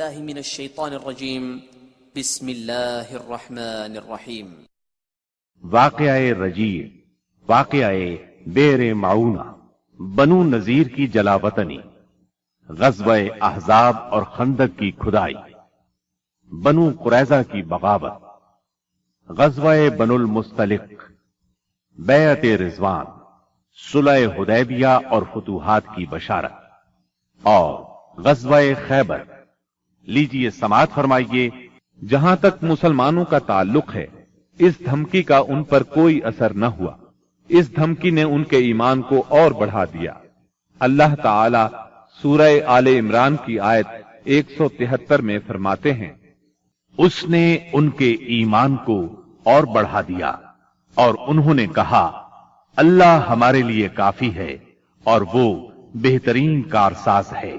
باللہ من الشیطان الرجیم بسم اللہ الرحمن الرحیم۔ واقعہ رجیع، واقعہ بئر معونہ، بنو نذیر کی جلا وطنی، غزوہ احزاب اور خندق کی کھدائی، بنو قریظہ کی بغاوت، غزوہ بنو المستلق، بیعت رضوان، صلح حدیبیہ اور فتوحات کی بشارت، اور غزوہ خیبر۔ لیجئے سماعت فرمائیے۔ جہاں تک مسلمانوں کا تعلق ہے، اس دھمکی کا ان پر کوئی اثر نہ ہوا۔ اس دھمکی نے ان کے ایمان کو اور بڑھا دیا۔ اللہ تعالی سورہ آل عمران کی آیت 173 میں فرماتے ہیں، اس نے ان کے ایمان کو اور بڑھا دیا اور انہوں نے کہا اللہ ہمارے لیے کافی ہے اور وہ بہترین کارساز ہے۔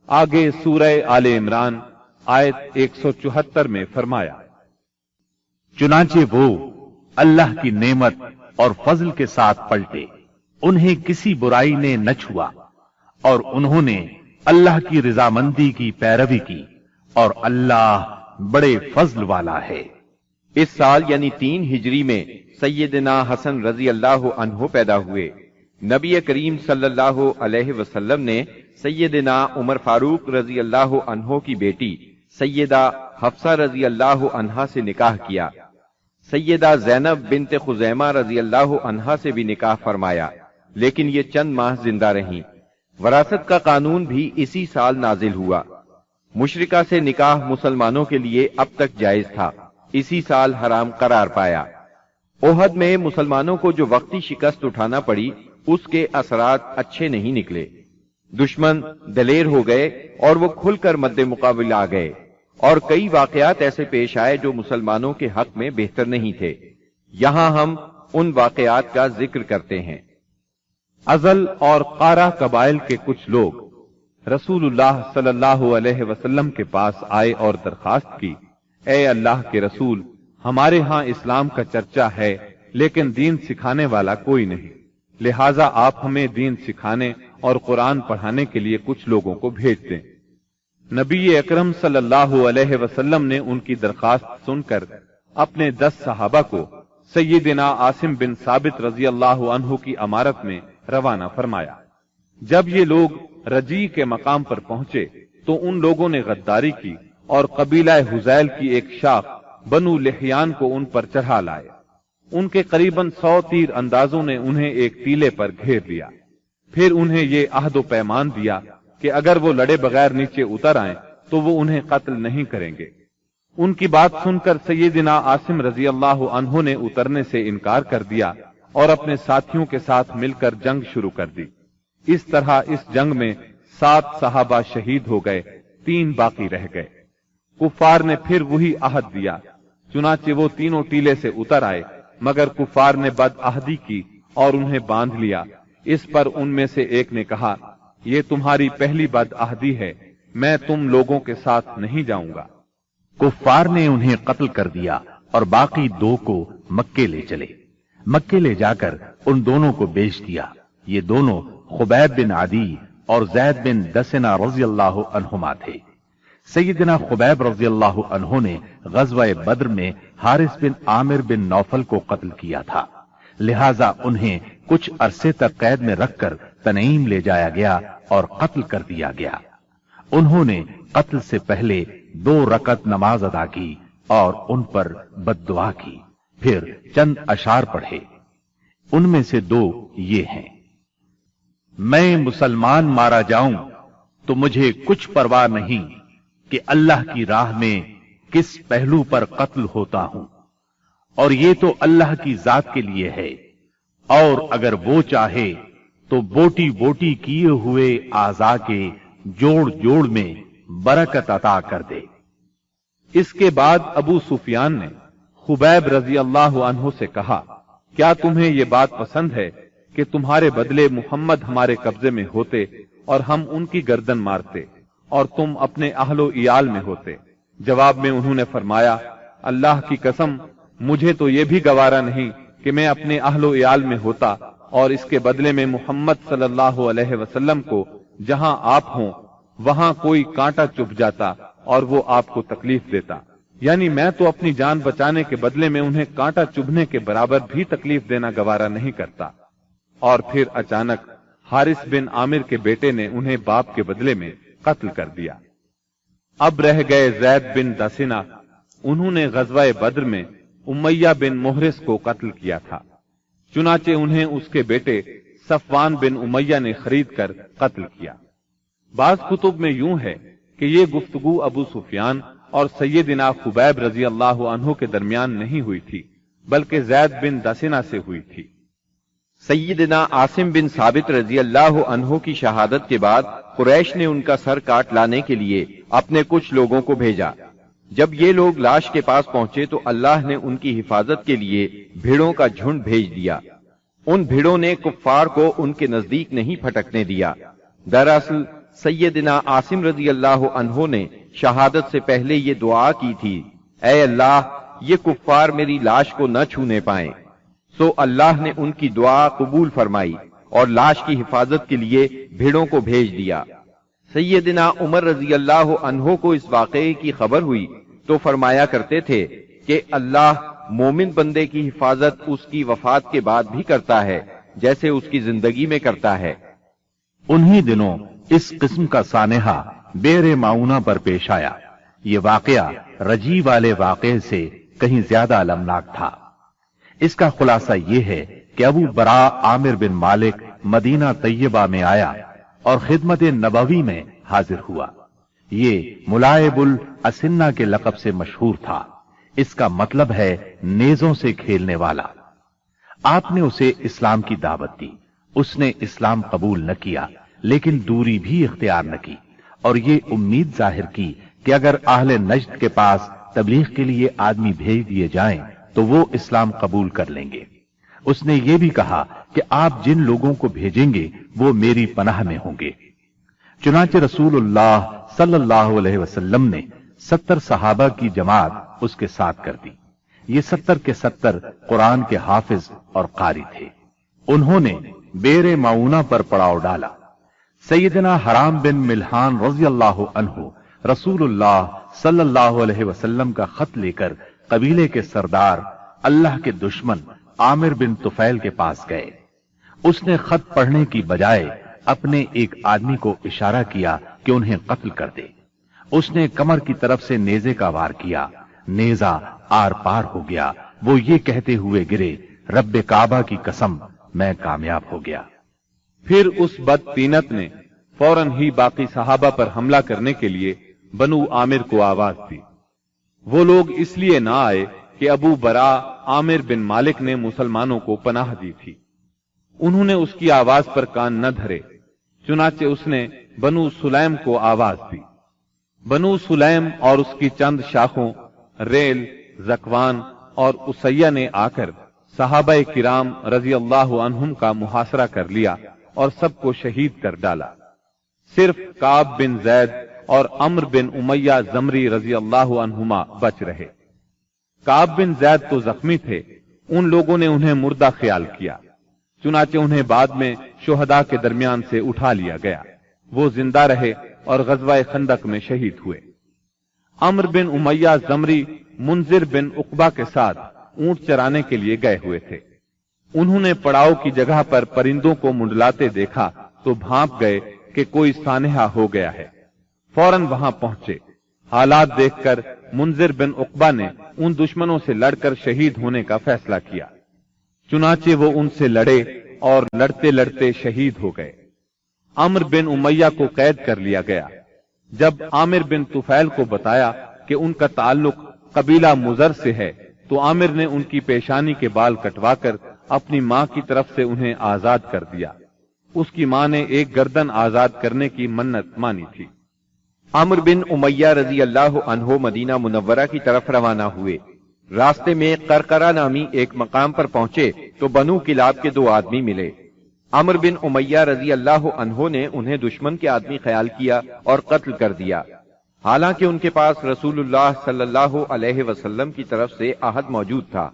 آگے سورہ آل عمران آیت 174 میں فرمایا، چنانچہ وہ اللہ کی نعمت اور فضل کے ساتھ پلٹے، انہیں کسی برائی نے نہ چھوا اور انہوں نے اللہ کی رضامندی کی پیروی کی اور اللہ بڑے فضل والا ہے۔ اس سال یعنی 3 ہجری میں سیدنا حسن رضی اللہ عنہ پیدا ہوئے۔ نبی کریم صلی اللہ علیہ وسلم نے سیدنا عمر فاروق رضی اللہ عنہ کی بیٹی سیدہ حفصہ رضی اللہ عنہا سے نکاح کیا۔ سیدہ زینب بنت خزیمہ رضی اللہ عنہا سے بھی نکاح فرمایا، لیکن یہ چند ماہ زندہ رہیں۔ وراثت کا قانون بھی اسی سال نازل ہوا۔ مشرکہ سے نکاح مسلمانوں کے لیے اب تک جائز تھا، اسی سال حرام قرار پایا۔ احد میں مسلمانوں کو جو وقتی شکست اٹھانا پڑی، اس کے اثرات اچھے نہیں نکلے۔ دشمن دلیر ہو گئے اور وہ کھل کر مد مقابل آ گئے، اور کئی واقعات ایسے پیش آئے جو مسلمانوں کے حق میں بہتر نہیں تھے۔ یہاں ہم ان واقعات کا ذکر کرتے ہیں۔ ازل اور قارہ قبائل کے کچھ لوگ رسول اللہ صلی اللہ علیہ وسلم کے پاس آئے اور درخواست کی، اے اللہ کے رسول، ہمارے ہاں اسلام کا چرچا ہے لیکن دین سکھانے والا کوئی نہیں، لہٰذا آپ ہمیں دین سکھانے اور قرآن پڑھانے کے لیے کچھ لوگوں کو بھیج دیں۔ نبی اکرم صلی اللہ علیہ وسلم نے ان کی درخواست سن کر اپنے 10 صحابہ کو سیدنا عاصم بن ثابت رضی اللہ عنہ کی امارت میں روانہ فرمایا۔ جب یہ لوگ رجیع کے مقام پر پہنچے تو ان لوگوں نے غداری کی اور قبیلہ حذیل کی ایک شاخ بنو لحیان کو ان پر چڑھا لائے۔ ان کے قریباً 100 تیر اندازوں نے انہیں ایک ٹیلے پر گھیر لیا۔ پھر انہیں یہ عہد و پیمان دیا کہ اگر وہ لڑے بغیر نیچے اتر آئیں تو وہ انہیں قتل نہیں کریں گے۔ ان کی بات سن کر سیدنا عاصم رضی اللہ عنہ نے اترنے سے انکار کر دیا اور اپنے ساتھیوں کے ساتھ مل کر جنگ شروع کر دی۔ اس طرح اس جنگ میں 7 صحابہ شہید ہو گئے، 3 باقی رہ گئے۔ کفار نے پھر وہی عہد دیا، چنانچہ وہ تینوں ٹیلے سے اتر آئے، مگر کفار نے بد عہدی کی اور انہیں باندھ لیا۔ اس پر ان میں سے ایک نے کہا، یہ تمہاری پہلی بد عہدی ہے، میں تم لوگوں کے ساتھ نہیں جاؤں گا۔ کفار نے انہیں قتل کر دیا اور باقی 2 کو مکے لے چلے۔ مکے لے جا کر ان دونوں کو بیچ دیا۔ یہ دونوں خبیب بن عدی اور زید بن دسنہ رضی اللہ عنہما تھے۔ سیدنا خبیب رضی اللہ عنہ نے غزوہ بدر میں حارث بن عامر بن نوفل کو قتل کیا تھا، لہذا انہیں کچھ عرصے تک قید میں رکھ کر تنعیم لے جایا گیا اور قتل کر دیا گیا۔ انہوں نے قتل سے پہلے 2 رکعت نماز ادا کی اور ان پر بد دعا کی، پھر چند اشعار پڑھے۔ ان میں سے 2 یہ ہیں، میں مسلمان مارا جاؤں تو مجھے کچھ پرواہ نہیں کہ اللہ کی راہ میں کس پہلو پر قتل ہوتا ہوں، اور یہ تو اللہ کی ذات کے لیے ہے، اور اگر وہ چاہے تو بوٹی بوٹی کیے ہوئے اعضاء کے جوڑ جوڑ میں برکت عطا کر دے۔ اس کے بعد ابو سفیان نے خبیب رضی اللہ عنہ سے کہا، کیا تمہیں یہ بات پسند ہے کہ تمہارے بدلے محمد ہمارے قبضے میں ہوتے اور ہم ان کی گردن مارتے اور تم اپنے اہل و عیال میں ہوتے؟ جواب میں انہوں نے فرمایا، اللہ کی قسم، مجھے تو یہ بھی گوارا نہیں کہ میں اپنے اہل و عیال میں ہوتا اور اس کے بدلے میں محمد صلی اللہ علیہ وسلم کو جہاں آپ ہوں وہاں کوئی کانٹا چبھ جاتا اور وہ آپ کو تکلیف دیتا، یعنی میں تو اپنی جان بچانے کے بدلے میں انہیں کانٹا چبھنے کے برابر بھی تکلیف دینا گوارا نہیں کرتا۔ اور پھر اچانک حارث بن عامر کے بیٹے نے انہیں باپ کے بدلے میں قتل کر دیا۔ اب رہ گئے زید بن دسنہ، انہوں نے غزوہ بدر میں امیہ بن محرز کو قتل کیا تھا، چنانچہ انہیں اس کے بیٹے صفوان بن امیہ نے خرید کر قتل کیا۔ بعض کتب میں یوں ہے کہ یہ گفتگو ابو سفیان اور سیدنا خبیب رضی اللہ عنہ کے درمیان نہیں ہوئی تھی، بلکہ زید بن دسنہ سے ہوئی تھی۔ سیدنا عاصم بن ثابت رضی اللہ عنہ کی شہادت کے بعد قریش نے ان کا سر کاٹ لانے کے لیے اپنے کچھ لوگوں کو بھیجا۔ جب یہ لوگ لاش کے پاس پہنچے تو اللہ نے ان کی حفاظت کے لیے بھیڑوں کا جھنڈ بھیج دیا۔ ان بھیڑوں نے کفار کو ان کے نزدیک نہیں پھٹکنے دیا۔ دراصل سیدنا عاصم رضی اللہ عنہ نے شہادت سے پہلے یہ دعا کی تھی، اے اللہ یہ کفار میری لاش کو نہ چھونے پائیں۔ سو اللہ نے ان کی دعا قبول فرمائی اور لاش کی حفاظت کے لیے بھیڑوں کو بھیج دیا۔ سیدنا عمر رضی اللہ عنہ کو اس واقعے کی خبر ہوئی تو فرمایا کرتے تھے کہ اللہ مومن بندے کی حفاظت اس کی وفات کے بعد بھی کرتا ہے جیسے اس کی زندگی میں کرتا ہے۔ انہی دنوں اس قسم کا سانحہ بئر معونہ پر پیش آیا۔ یہ واقعہ رجی والے واقعے سے کہیں زیادہ المناک تھا۔ اس کا خلاصہ یہ ہے کہ ابو برا عامر بن مالک مدینہ طیبہ میں آیا اور خدمت نبوی میں حاضر ہوا۔ یہ ملائب الاسنہ کے لقب سے مشہور تھا، اس کا مطلب ہے نیزوں سے کھیلنے والا۔ آپ نے اسے اسلام کی دعوت دی، اس نے اسلام قبول نہ کیا لیکن دوری بھی اختیار نہ کی، اور یہ امید ظاہر کی کہ اگر اہل نجد کے پاس تبلیغ کے لیے آدمی بھیج دیے جائیں تو وہ اسلام قبول کر لیں گے۔ اس نے یہ بھی کہا کہ آپ جن لوگوں کو بھیجیں گے وہ میری پناہ میں ہوں گے۔ چنانچہ رسول اللہ صلی اللہ علیہ وسلم نے 70 صحابہ کی جماعت اس کے ساتھ کر دی۔ یہ 70 کے 70 قرآن کے حافظ اور قاری تھے۔ انہوں نے بئر معونہ پر پڑاؤ ڈالا۔ سیدنا حرام بن ملحان رضی اللہ عنہ رسول اللہ صلی اللہ علیہ وسلم کا خط لے کر قبیلے کے سردار اللہ کے دشمن عامر بن طفیل کے پاس گئے۔ اس نے خط پڑھنے کی بجائے اپنے ایک آدمی کو اشارہ کیا کہ انہیں قتل کر دے۔ اس نے کمر کی طرف سے نیزے کا وار کیا، نیزہ آر پار ہو گیا۔ وہ یہ کہتے ہوئے گرے، رب کعبہ کی قسم میں کامیاب ہو گیا۔ پھر اس بدطینت نے فوراً ہی باقی صحابہ پر حملہ کرنے کے لیے بنو عامر کو آواز دی۔ وہ لوگ اس لیے نہ آئے کہ ابو برا عامر بن مالک نے مسلمانوں کو پناہ دی تھی۔ انہوں نے اس کی آواز پر کان نہ دھرے، چنانچہ اس نے بنو سلیم کو آواز دی۔ بنو سلیم اور اس کی چند شاخوں ریل، زکوان اور اسیہ نے آ کر صحابہ کرام رضی اللہ عنہم کا محاصرہ کر لیا اور سب کو شہید کر ڈالا۔ صرف کعب بن زید اور عمرو بن امیہ زمری رضی اللہ عنہما بچ رہے۔ کعب بن زید تو زخمی تھے، ان لوگوں نے انہیں مردہ خیال کیا، چنانچہ انہیں بعد میں شہداء کے درمیان سے اٹھا لیا گیا۔ وہ زندہ رہے اور غزوہ خندق میں شہید ہوئے۔ عمرو بن امیہ زمری منذر بن عقبہ کے ساتھ اونٹ چرانے کے لیے گئے ہوئے تھے۔ انہوں نے پڑاؤ کی جگہ پر پرندوں کو منڈلاتے دیکھا تو بھانپ گئے کہ کوئی سانحہ ہو گیا ہے۔ فوراً وہاں پہنچے۔ حالات دیکھ کر منذر بن عقبہ نے ان دشمنوں سے لڑ کر شہید ہونے کا فیصلہ کیا، چنانچہ وہ ان سے لڑے اور لڑتے لڑتے شہید ہو گئے۔ عمرو بن امیہ کو قید کر لیا گیا۔ جب عامر بن طفیل کو بتایا کہ ان کا تعلق قبیلہ مضر سے ہے تو عامر نے ان کی پیشانی کے بال کٹوا کر اپنی ماں کی طرف سے انہیں آزاد کر دیا۔ اس کی ماں نے ایک گردن آزاد کرنے کی منت مانی تھی۔ عمرو بن امیہ رضی اللہ عنہ مدینہ منورہ کی طرف روانہ ہوئے۔ راستے میں قرقرہ نامی ایک مقام پر پہنچے تو بنو کلاب کے 2 آدمی ملے۔ عمرو بن امیہ رضی اللہ عنہ نے انہیں دشمن کے آدمی خیال کیا اور قتل کر دیا، حالانکہ ان کے پاس رسول اللہ صلی اللہ علیہ وسلم کی طرف سے عہد موجود تھا۔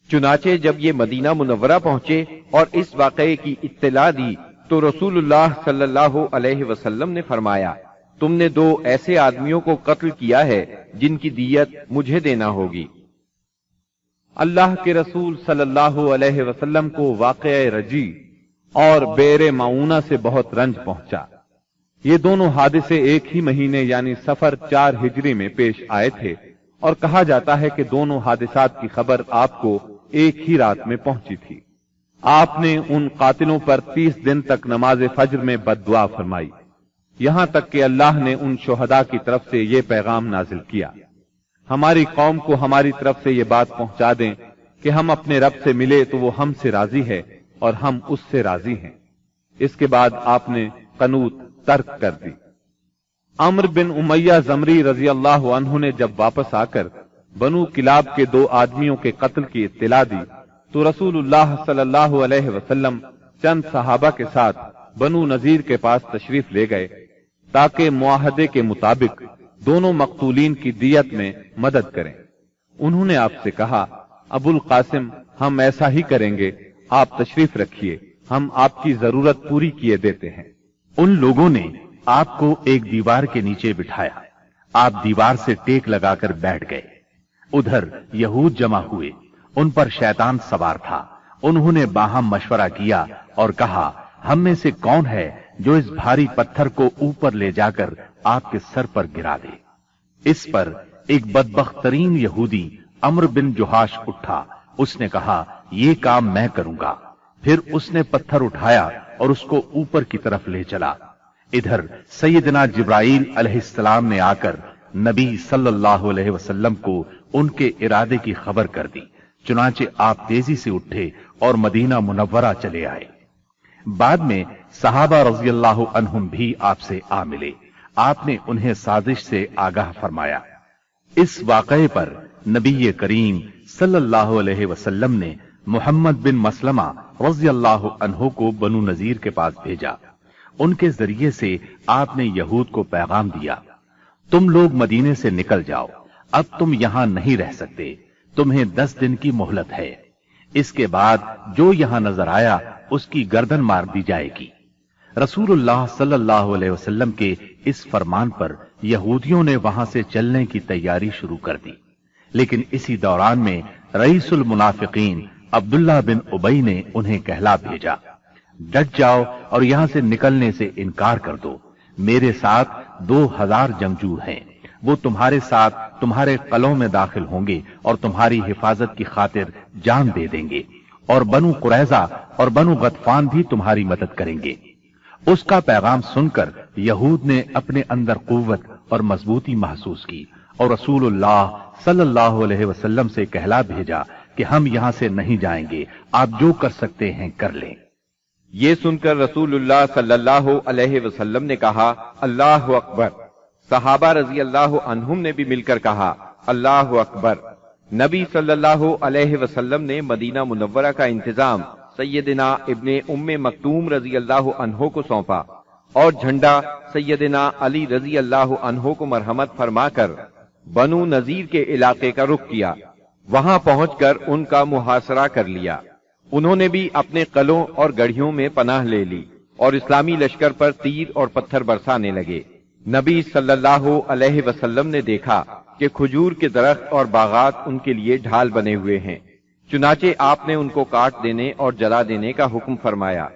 چنانچہ جب یہ مدینہ منورہ پہنچے اور اس واقعے کی اطلاع دی تو رسول اللہ صلی اللہ علیہ وسلم نے فرمایا، تم نے 2 ایسے آدمیوں کو قتل کیا ہے جن کی دیت مجھے دینا ہوگی۔ اللہ کے رسول صلی اللہ علیہ وسلم کو واقعہ رجی اور بیر معونہ سے بہت رنج پہنچا۔ یہ دونوں حادثے ایک ہی مہینے یعنی صفر 4 ہجری میں پیش آئے تھے، اور کہا جاتا ہے کہ دونوں حادثات کی خبر آپ کو ایک ہی رات میں پہنچی تھی۔ آپ نے ان قاتلوں پر 30 دن تک نماز فجر میں بد دعا فرمائی، یہاں تک کہ اللہ نے ان شہداء کی طرف سے یہ پیغام نازل کیا، ہماری قوم کو ہماری طرف سے یہ بات پہنچا دیں کہ ہم اپنے رب سے ملے تو وہ ہم سے راضی ہے اور ہم اس سے راضی ہیں۔ اس کے بعد آپ نے قنوت ترک کر دی۔ عمرو بن امیہ زمری رضی اللہ عنہ نے جب واپس آ کر بنو کلاب کے 2 آدمیوں کے قتل کی اطلاع دی تو رسول اللہ صلی اللہ علیہ وسلم چند صحابہ کے ساتھ بنو نذیر کے پاس تشریف لے گئے تاکہ معاہدے کے مطابق دونوں مقتولین کی دیت میں مدد کریں۔ انہوں نے آپ سے کہا، ابو القاسم، ہم ایسا ہی کریں گے، آپ تشریف رکھیے، ہم آپ کی ضرورت پوری کیے دیتے ہیں۔ ان لوگوں نے آپ کو ایک دیوار کے نیچے بٹھایا، آپ دیوار سے ٹیک لگا کر بیٹھ گئے۔ ادھر یہود جمع ہوئے، ان پر شیطان سوار تھا۔ انہوں نے باہم مشورہ کیا اور کہا، ہم میں سے کون ہے جو اس بھاری پتھر کو اوپر لے جا کر آپ کے سر پر گرا دے؟ اس پر ایک بدبخت ترین یہودی عمرو بن جہاش اٹھا، اس نے کہا، یہ کام میں کروں گا۔ پھر اس نے پتھر اٹھایا اور اس کو اوپر کی طرف لے چلا۔ ادھر سیدنا جبرائیل علیہ السلام نے آ کر نبی صلی اللہ علیہ وسلم کو ان کے ارادے کی خبر کر دی، چنانچہ آپ تیزی سے اٹھے اور مدینہ منورہ چلے آئے۔ بعد میں صحابہ رضی اللہ عنہم بھی آپ سے آ ملے، آپ نے انہیں سازش سے آگاہ فرمایا۔ اس واقعے پر نبی کریم صلی اللہ علیہ وسلم نے محمد بن مسلمہ رضی اللہ عنہ کو بنو نذیر کے پاس بھیجا۔ ان کے ذریعے سے آپ نے یہود کو پیغام دیا، تم لوگ مدینے سے نکل جاؤ، اب تم یہاں نہیں رہ سکتے، تمہیں 10 دن کی مہلت ہے، اس کے بعد جو یہاں نظر آیا اس کی گردن مار دی جائے گی۔ رسول اللہ صلی اللہ علیہ وسلم کے اس فرمان پر یہودیوں نے وہاں سے چلنے کی تیاری شروع کر دی، لیکن اسی دوران میں رئیس المنافقین عبداللہ بن ابی نے انہیں کہلا بھیجا، ڈٹ جاؤ اور یہاں سے نکلنے سے انکار کر دو، میرے ساتھ 2000 جنگجو ہیں، وہ تمہارے ساتھ تمہارے قلعوں میں داخل ہوں گے اور تمہاری حفاظت کی خاطر جان دے دیں گے، اور بنو قریظہ اور بنو غطفان بھی تمہاری مدد کریں گے۔ اس کا پیغام سن کر یہود نے اپنے اندر قوت اور مضبوطی محسوس کی اور رسول اللہ صلی اللہ علیہ وسلم سے کہلا بھیجا کہ ہم یہاں سے نہیں جائیں گے، آپ جو کر سکتے ہیں کر لیں۔ یہ سن کر رسول اللہ صلی اللہ علیہ وسلم نے کہا، اللہ اکبر۔ صحابہ رضی اللہ عنہم نے بھی مل کر کہا، اللہ اکبر۔ نبی صلی اللہ علیہ وسلم نے مدینہ منورہ کا انتظام سیدنا ابن ام مکتوم رضی اللہ عنہ کو سونپا اور جھنڈا سیدنا علی رضی اللہ عنہ کو مرحمت فرما کر بنو نذیر کے علاقے کا رخ کیا۔ وہاں پہنچ کر ان کا محاصرہ کر لیا۔ انہوں نے بھی اپنے قلعوں اور گڑھیوں میں پناہ لے لی اور اسلامی لشکر پر تیر اور پتھر برسانے لگے۔ نبی صلی اللہ علیہ وسلم نے دیکھا کہ کھجور کے درخت اور باغات ان کے لیے ڈھال بنے ہوئے ہیں، چنانچہ آپ نے ان کو کاٹ دینے اور جلا دینے کا حکم فرمایا۔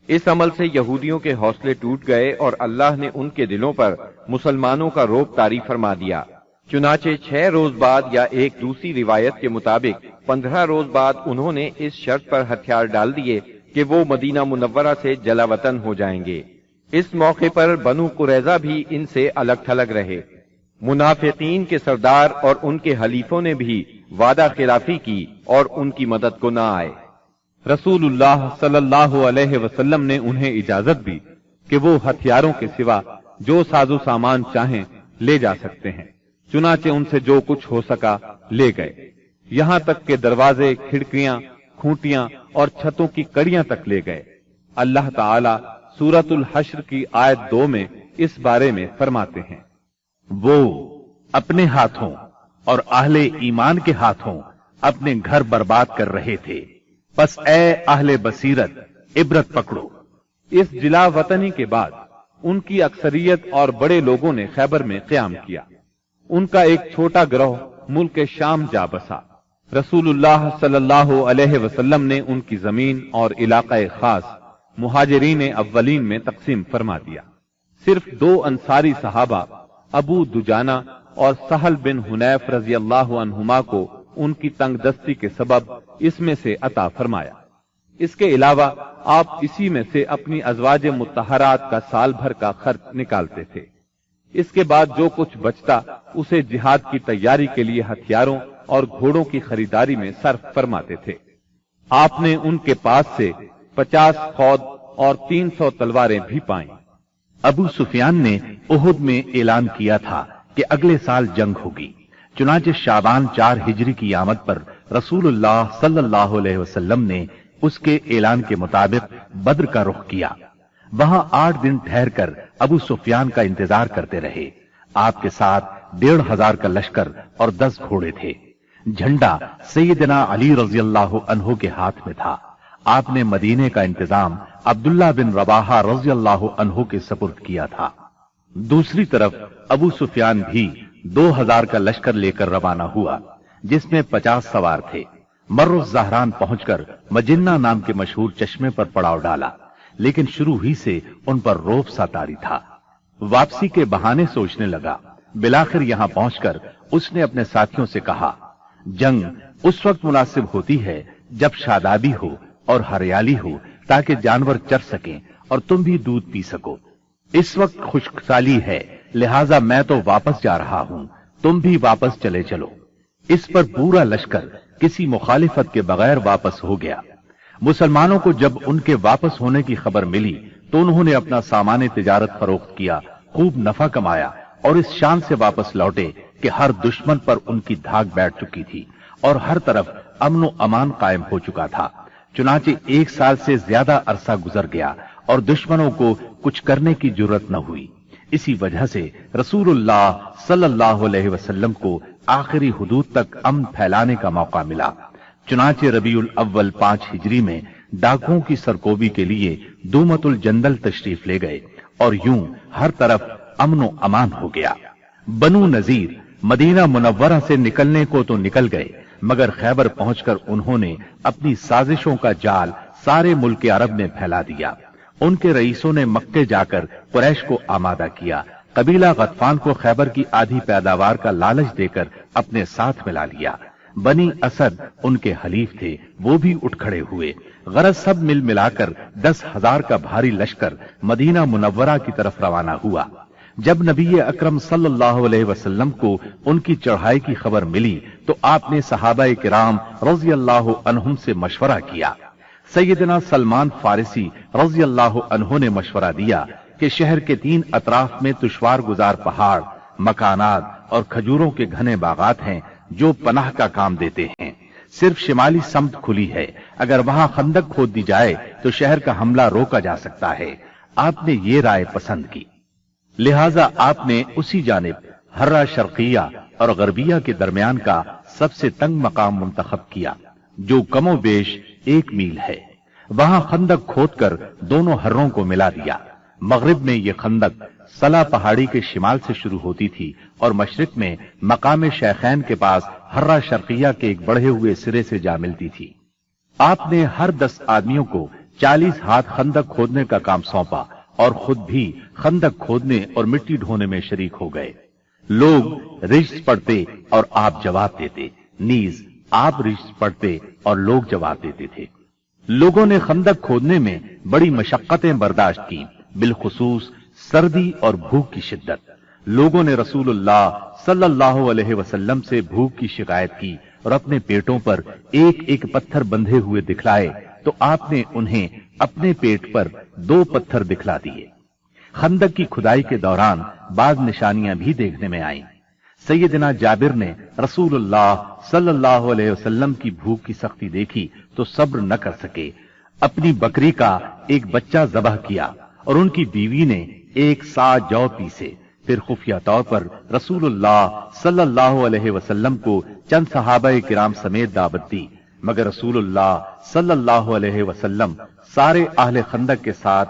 اس عمل سے یہودیوں کے حوصلے ٹوٹ گئے اور اللہ نے ان کے دلوں پر مسلمانوں کا رعب طاری فرما دیا۔ چنانچہ 6 روز بعد یا ایک دوسری روایت کے مطابق 15 روز بعد انہوں نے اس شرط پر ہتھیار ڈال دیے کہ وہ مدینہ منورہ سے جلا وطن ہو جائیں گے۔ اس موقع پر بنو قریظہ بھی ان سے الگ تھلگ رہے۔ منافقین کے سردار اور ان کے حلیفوں نے بھی وعدہ خلافی کی اور ان کی مدد کو نہ آئے۔ رسول اللہ صلی اللہ علیہ وسلم نے انہیں اجازت دی کہ وہ ہتھیاروں کے سوا جو ساز و سامان چاہیں لے جا سکتے ہیں، چنانچہ ان سے جو کچھ ہو سکا لے گئے، یہاں تک کہ دروازے، کھڑکیاں، کھوٹیاں اور چھتوں کی کڑیاں تک لے گئے۔ اللہ تعالی سورۃ الحشر کی آیت 2 میں اس بارے میں فرماتے ہیں، وہ اپنے ہاتھوں اور اہل ایمان کے ہاتھوں اپنے گھر برباد کر رہے تھے، پس اے اہل بصیرت عبرت پکڑو۔ اس جلا وطنی کے بعد ان کی اکثریت اور بڑے لوگوں نے خیبر میں قیام کیا۔ ان کا ایک چھوٹا گروہ ملک شام جا بسا۔ رسول اللہ صلی اللہ علیہ وسلم نے ان کی زمین اور علاقہ خاص مہاجرین اولین میں تقسیم فرما دیا۔ صرف 2 انصاری صحابہ ابو دجانہ اور سہل بن حنیف رضی اللہ عنہما کو ان کی تنگ دستی کے سبب اس میں سے عطا فرمایا۔ اس کے علاوہ آپ اسی میں سے اپنی ازواج مطہرات کا سال بھر کا خرچ نکالتے تھے۔ اس کے بعد جو کچھ بچتا اسے جہاد کی تیاری کے لیے ہتھیاروں اور گھوڑوں کی خریداری میں صرف فرماتے تھے۔ آپ نے ان کے پاس سے 50 خود اور 300 تلواریں بھی پائیں۔ ابو سفیان نے احد میں اعلان کیا تھا کہ اگلے سال جنگ ہوگی، چنانچہ شعبان 4 ہجری کی آمد پر رسول اللہ صلی اللہ علیہ وسلم نے اس کے اعلان کے مطابق بدر کا رخ کیا۔ وہاں 8 دن ٹھہر کر ابو سفیان کا انتظار کرتے رہے۔ آپ کے ساتھ 1500 کا لشکر اور 10 گھوڑے تھے۔ جھنڈا سیدنا علی رضی اللہ عنہ کے ہاتھ میں تھا۔ آپ نے مدینے کا انتظام عبداللہ بن رواحہ رضی اللہ عنہ کے سپرد کیا تھا۔ دوسری طرف ابو سفیان بھی 2000 کا لشکر لے کر روانہ ہوا، جس میں 50 سوار تھے۔ مر الزہران پہنچ کر مجنہ نام کے مشہور چشمے پر پڑاؤ ڈالا، لیکن شروع ہی سے ان پر روب سا طاری تھا۔ واپسی کے بہانے سوچنے لگا۔ بالآخر یہاں پہنچ کر اس نے اپنے ساتھیوں سے کہا، جنگ اس وقت مناسب ہوتی ہے جب شادابی ہو اور ہریالی ہو، تاکہ جانور چر سکیں اور تم بھی دودھ پی سکو۔ اس وقت خشک سالی ہے، لہذا میں تو واپس جا رہا ہوں، تم بھی واپس چلے چلو۔ اس پر پورا لشکر کسی مخالفت کے بغیر واپس ہو گیا۔ مسلمانوں کو جب ان کے واپس ہونے کی خبر ملی تو انہوں نے اپنا سامان تجارت فروخت کیا، خوب نفع کمایا اور اس شان سے واپس لوٹے کہ ہر دشمن پر ان کی دھاک بیٹھ چکی تھی اور ہر طرف امن و امان قائم ہو چکا تھا۔ چنانچہ 1 سال سے زیادہ عرصہ گزر گیا اور دشمنوں کو کچھ کرنے کی جرت نہ ہوئی۔ اسی وجہ سے رسول اللہ صلی اللہ علیہ وسلم کو آخری حدود تک امن پھیلانے کا موقع ملا۔ چنانچہ ربیع الاول 5 ہجری میں ڈاکوؤں کی سرکوبی کے لیے دومت الجندل تشریف لے گئے اور یوں ہر طرف امن و امان ہو گیا۔ بنو نذیر مدینہ منورہ سے نکلنے کو تو نکل گئے، مگر خیبر پہنچ کر انہوں نے اپنی سازشوں کا جال سارے ملک عرب میں پھیلا دیا۔ ان کے رئیسوں نے مکے جا کر قریش کو آمادہ کیا۔ قبیلہ غطفان کو خیبر کی آدھی پیداوار کا لالچ دے کر اپنے ساتھ ملا لیا۔ بنی اسد ان کے حلیف تھے، وہ بھی اٹھ کھڑے ہوئے۔ غرض سب مل ملا کر 10,000 کا بھاری لشکر مدینہ منورہ کی طرف روانہ ہوا۔ جب نبی اکرم صلی اللہ علیہ وسلم کو ان کی چڑھائی کی خبر ملی تو آپ نے صحابہ کرام رضی اللہ عنہم سے مشورہ کیا۔ سیدنا سلمان فارسی رضی اللہ عنہ نے مشورہ دیا کہ شہر کے 3 اطراف میں دشوار گزار پہاڑ، مکانات اور کھجوروں کے گھنے باغات ہیں جو پناہ کا کام دیتے ہیں۔ صرف شمالی سمت کھلی ہے، اگر وہاں خندق کھود دی جائے تو شہر کا حملہ روکا جا سکتا ہے۔ آپ نے یہ رائے پسند کی، لہذا آپ نے اسی جانب ہرہ شرقیہ اور غربیہ کے درمیان کا سب سے تنگ مقام منتخب کیا، جو کم و بیش 1 میل ہے۔ وہاں خندق کھود کر دونوں ہروں کو ملا دیا۔ مغرب میں یہ خندق سلا پہاڑی کے شمال سے شروع ہوتی تھی اور مشرق میں مقام شیخین کے پاس ہرہ شرقیہ کے ایک بڑھے ہوئے سرے سے جا ملتی تھی۔ آپ نے ہر 10 آدمیوں کو 40 ہاتھ خندق کھودنے کا کام سونپا اور خود بھی خندق کھودنے اور مٹی ڈھونے میں شریک ہو گئے۔ لوگ رجز پڑھتے اور آپ جواب دیتے، نیز آپ رجز پڑھتے اور لوگ جواب دیتے تھے۔ لوگوں نے خندق کھودنے میں بڑی مشقتیں برداشت کی، بالخصوص سردی اور بھوک کی شدت۔ لوگوں نے رسول اللہ صلی اللہ علیہ وسلم سے بھوک کی شکایت کی اور اپنے پیٹوں پر ایک ایک پتھر بندھے ہوئے دکھلائے تو آپ نے انہیں اپنے پیٹ پر 2 پتھر دکھلا دیے۔ خندق کی کھدائی کے دوران بعض نشانیاں بھی دیکھنے میں آئیں۔ سیدنا جابر نے رسول اللہ صلی اللہ علیہ وسلم کی بھوک کی سختی دیکھی تو صبر نہ کر سکے، اپنی بکری کا ایک بچہ ذبح کیا اور ان کی بیوی نے 1 سا جو پیسے۔ پھر خفیہ طور پر رسول اللہ صلی اللہ علیہ وسلم کو چند صحابہ کرام سمیت دعوت دی، مگر رسول اللہ صلی اللہ علیہ وسلم سارے اہل خندق کے ساتھ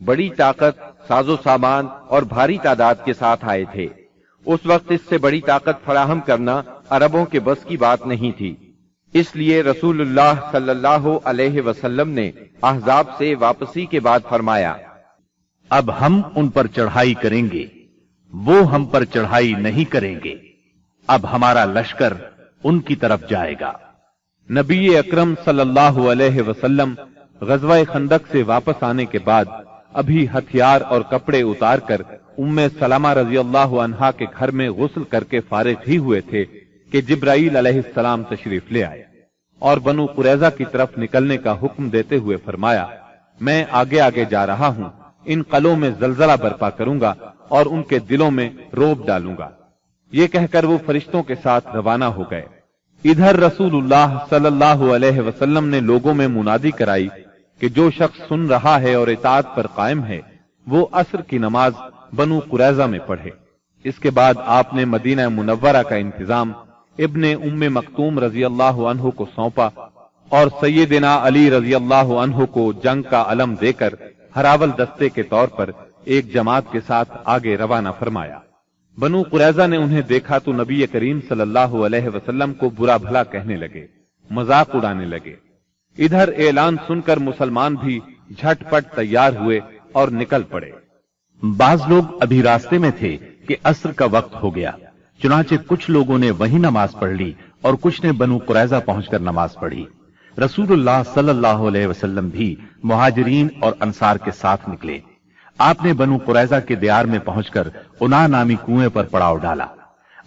بڑی طاقت، ساز و سامان اور بھاری تعداد کے ساتھ آئے تھے۔ اس وقت اس سے بڑی طاقت فراہم کرنا عربوں کے بس کی بات نہیں تھی، اس لیے رسول اللہ صلی اللہ علیہ وسلم نے احزاب سے واپسی کے بعد فرمایا، اب ہم ان پر چڑھائی کریں گے، وہ ہم پر چڑھائی نہیں کریں گے، اب ہمارا لشکر ان کی طرف جائے گا۔ نبی اکرم صلی اللہ علیہ وسلم غزوہ خندق سے واپس آنے کے بعد ابھی ہتھیار اور کپڑے اتار کر ام سلمہ رضی اللہ عنہا کے گھر میں غسل کر کے فارغ ہی ہوئے تھے کہ جبرائیل علیہ السلام تشریف لے آئے اور بنو قریظہ کی طرف نکلنے کا حکم دیتے ہوئے فرمایا، میں آگے آگے جا رہا ہوں، ان قلعوں میں زلزلہ برپا کروں گا اور ان کے دلوں میں روب ڈالوں گا۔ یہ کہہ کر وہ فرشتوں کے ساتھ روانہ ہو گئے۔ ادھر رسول اللہ صلی اللہ علیہ وسلم نے لوگوں میں منادی کرائی کہ جو شخص سن رہا ہے اور اطاعت پر قائم ہے وہ عصر کی نماز بنو قریظہ میں پڑھے۔ اس کے بعد آپ نے مدینہ منورہ کا انتظام ابن ام مکتوم رضی اللہ عنہ کو سونپا اور سیدنا علی رضی اللہ عنہ کو جنگ کا علم دے کر ہراول دستے کے طور پر ایک جماعت کے ساتھ آگے روانہ فرمایا۔ بنو قریظہ نے انہیں دیکھا تو نبی کریم صلی اللہ علیہ وسلم کو برا بھلا کہنے لگے، مذاق اڑانے لگے۔ ادھر اعلان سن کر مسلمان بھی جھٹ پٹ تیار ہوئے اور نکل پڑے۔ بعض لوگ ابھی راستے میں تھے کہ عصر کا وقت ہو گیا، چنانچہ کچھ لوگوں نے وہیں نماز پڑھ لی اور کچھ نے بنو قریظہ پہنچ کر نماز پڑھی۔ رسول اللہ صلی اللہ علیہ وسلم بھی مہاجرین اور انصار کے ساتھ نکلے۔ آپ نے بنو قریظہ کے دیار میں پہنچ کر انا نامی کنویں پر پڑاؤ ڈالا۔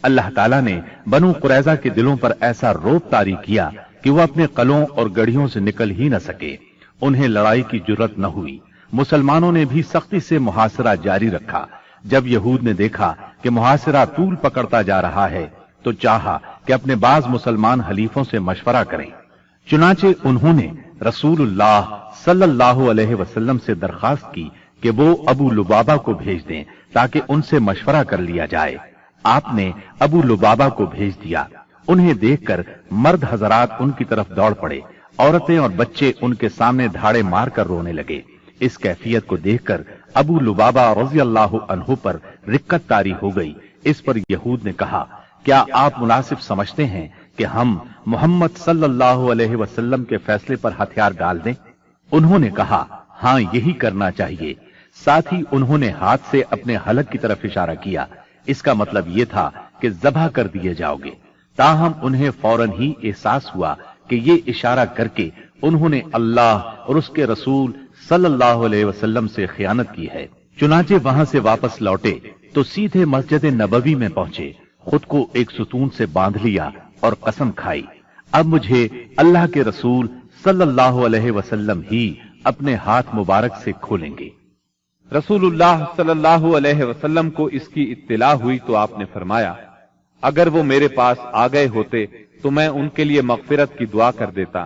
اللہ تعالیٰ نے بنو قریظہ کے دلوں پر ایسا روب طاری کیا کہ وہ اپنے قلعوں اور گڑھیوں سے نکل ہی نہ سکے، انہیں لڑائی کی جرت نہ ہوئی۔ مسلمانوں نے بھی سختی سے محاصرہ جاری رکھا۔ جب یہود نے دیکھا کہ محاصرہ طول پکڑتا جا رہا ہے تو چاہا کہ اپنے بعض مسلمان حلیفوں سے مشورہ کریں، چنانچہ انہوں نے رسول اللہ صلی اللہ علیہ وسلم سے درخواست کی کہ وہ ابو لبابہ کو بھیج دیں تاکہ ان سے مشورہ کر لیا جائے۔ آپ نے ابو لبابہ کو بھیج دیا۔ انہیں دیکھ کر مرد حضرات ان کی طرف دوڑ پڑے، عورتیں اور بچے ان کے سامنے دھاڑے مار کر رونے لگے۔ اس کیفیت کو دیکھ کر ابو لبابہ رضی اللہ عنہ پر رقت طاری ہو گئی۔ اس پر یہود نے کہا، کیا آپ مناسب سمجھتے ہیں کہ ہم محمد صلی اللہ علیہ وسلم کے فیصلے پر ہتھیار ڈال دیں؟ انہوں نے کہا، ہاں یہی کرنا چاہیے۔ ساتھ ہی انہوں نے ہاتھ سے اپنے حلق کی طرف اشارہ کیا۔ اس کا مطلب یہ تھا کہ ذبح کر دیے جاؤ گے۔ تاہم انہیں فوراً ہی احساس ہوا کہ یہ اشارہ کر کے انہوں نے اللہ اور اس کے رسول صلی اللہ علیہ وسلم سے خیانت کی ہے۔ چنانچہ وہاں سے واپس لوٹے تو سیدھے مسجد نبوی میں پہنچے، خود کو ایک ستون سے باندھ لیا اور قسم کھائی، اب مجھے اللہ کے رسول صلی اللہ علیہ وسلم ہی اپنے ہاتھ مبارک سے کھولیں گے۔ رسول اللہ صلی اللہ علیہ وسلم کو اس کی اطلاع ہوئی تو آپ نے فرمایا، اگر وہ میرے پاس آ گئے ہوتے تو میں ان کے لیے مغفرت کی دعا کر دیتا،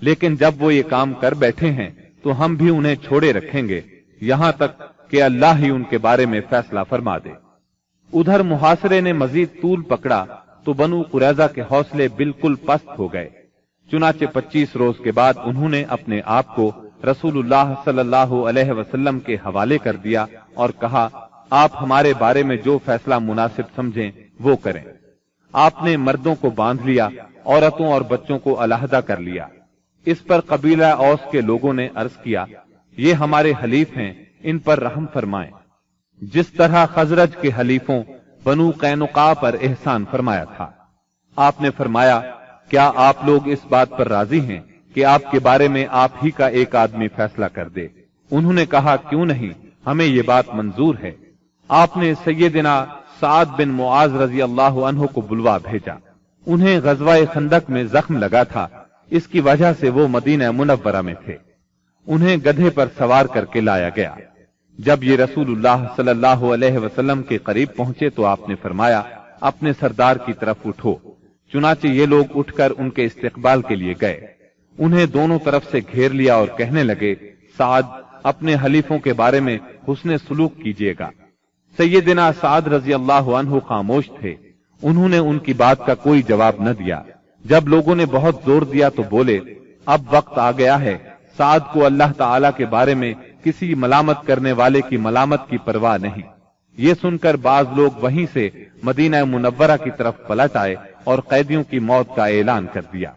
لیکن جب وہ یہ کام کر بیٹھے ہیں تو ہم بھی انہیں چھوڑے رکھیں گے یہاں تک کہ اللہ ہی ان کے بارے میں فیصلہ فرما دے۔ ادھر محاصرے نے مزید طول پکڑا تو بنو قریظہ کے حوصلے بالکل پست ہو گئے۔ چنانچہ 25 روز کے بعد انہوں نے اپنے آپ کو رسول اللہ صلی اللہ علیہ وسلم کے حوالے کر دیا اور کہا، آپ ہمارے بارے میں جو فیصلہ مناسب سمجھیں وہ کریں۔ آپ نے مردوں کو باندھ لیا، عورتوں اور بچوں کو علیحدہ کر لیا۔ اس پر قبیلہ اوس کے لوگوں نے عرض کیا، یہ ہمارے حلیف ہیں، ان پر رحم فرمائیں، جس طرح خزرج کے حلیفوں بنو قینقاع پر احسان فرمایا تھا۔ آپ نے فرمایا، کیا آپ لوگ اس بات پر راضی ہیں کہ آپ کے بارے میں آپ ہی کا ایک آدمی فیصلہ کر دے؟ انہوں نے کہا، کیوں نہیں، ہمیں یہ بات منظور ہے۔ آپ نے سیدنا سعد بن معاذ رضی اللہ عنہ کو بلوا بھیجا۔ انہیں غزوہ خندق میں زخم لگا تھا، اس کی وجہ سے وہ مدینہ منورہ میں تھے۔ انہیں گدھے پر سوار کر کے لایا گیا۔ جب یہ رسول اللہ صلی اللہ علیہ وسلم کے قریب پہنچے تو آپ نے فرمایا، اپنے سردار کی طرف اٹھو۔ چنانچہ یہ لوگ اٹھ کر ان کے استقبال کے لیے گئے۔ انہیں دونوں طرف سے گھیر لیا اور کہنے لگے، سعد، اپنے حلیفوں کے بارے میں حسن سلوک کیجیے گا۔ سیدنا سعد رضی اللہ عنہ خاموش تھے، انہوں نے ان کی بات کا کوئی جواب نہ دیا۔ جب لوگوں نے بہت زور دیا تو بولے، اب وقت آ گیا ہے، سعد کو اللہ تعالی کے بارے میں کسی ملامت کرنے والے کی ملامت کی پرواہ نہیں۔ یہ سن کر بعض لوگ وہیں سے مدینہ منورہ کی طرف پلٹ آئے اور قیدیوں کی موت کا اعلان کر دیا۔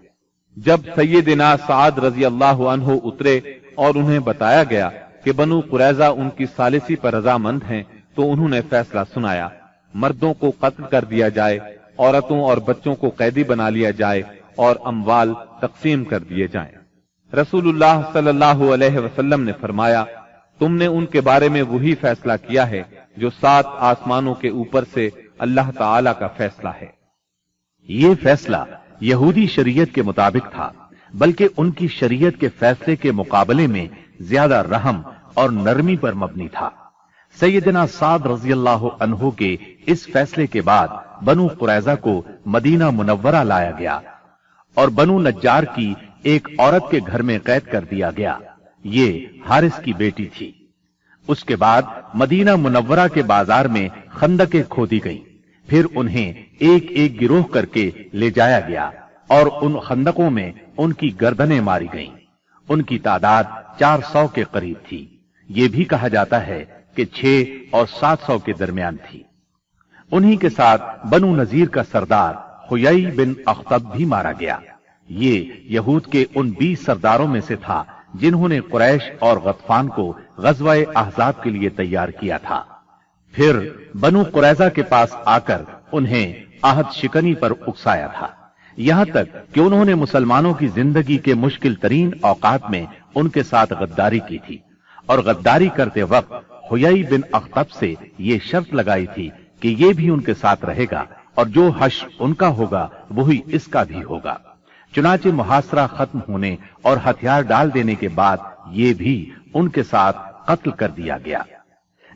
جب سیدنا سعد رضی اللہ عنہ اترے اور انہیں بتایا گیا کہ بنو قریظہ ان کی ثالثی پر رضامند ہیں تو انہوں نے فیصلہ سنایا، مردوں کو قتل کر دیا جائے، عورتوں اور بچوں کو قیدی بنا لیا جائے اور اموال تقسیم کر دیے جائیں۔ رسول اللہ صلی اللہ علیہ وسلم نے فرمایا، تم نے ان کے بارے میں وہی فیصلہ کیا ہے جو 7 آسمانوں کے اوپر سے اللہ تعالی کا فیصلہ ہے۔ یہ فیصلہ یہودی شریعت کے مطابق تھا، بلکہ ان کی شریعت کے فیصلے کے مقابلے میں زیادہ رحم اور نرمی پر مبنی تھا۔ سیدنا سعد رضی اللہ عنہ کے اس فیصلے کے بعد بنو قریظہ کو مدینہ منورہ لایا گیا اور بنو نجار کی ایک عورت کے گھر میں قید کر دیا گیا۔ یہ حارث کی بیٹی تھی۔ اس کے بعد مدینہ منورہ کے بازار میں خندقیں کھودی گئیں، پھر انہیں ایک ایک گروہ کر کے لے جایا گیا اور ان خندقوں میں ان کی گردنیں ماری گئیں۔ ان کی تعداد 400 کے قریب تھی۔ یہ بھی کہا جاتا ہے کہ 6 اور 700 کے درمیان تھی۔ انہی کے ساتھ بنو نذیر کا سردار حیی بن اخطب بھی مارا گیا۔ یہ یہود کے ان 20 سرداروں میں سے تھا جنہوں نے قریش اور غطفان کو غزوہ احزاب کے لیے تیار کیا تھا۔ پھر بنو قریظہ کے پاس آ کر انہیں عہد شکنی پر اکسایا تھا، یہاں تک کہ انہوں نے مسلمانوں کی زندگی کے مشکل ترین اوقات میں ان کے ساتھ غداری کی تھی، اور غداری کرتے وقت حیی بن اخطب سے یہ شرط لگائی تھی کہ یہ بھی ان کے ساتھ رہے گا اور جو حشر ان کا ہوگا وہی اس کا بھی ہوگا۔ چنانچہ محاصرہ ختم ہونے اور ہتھیار ڈال دینے کے بعد یہ بھی ان کے ساتھ قتل کر دیا گیا۔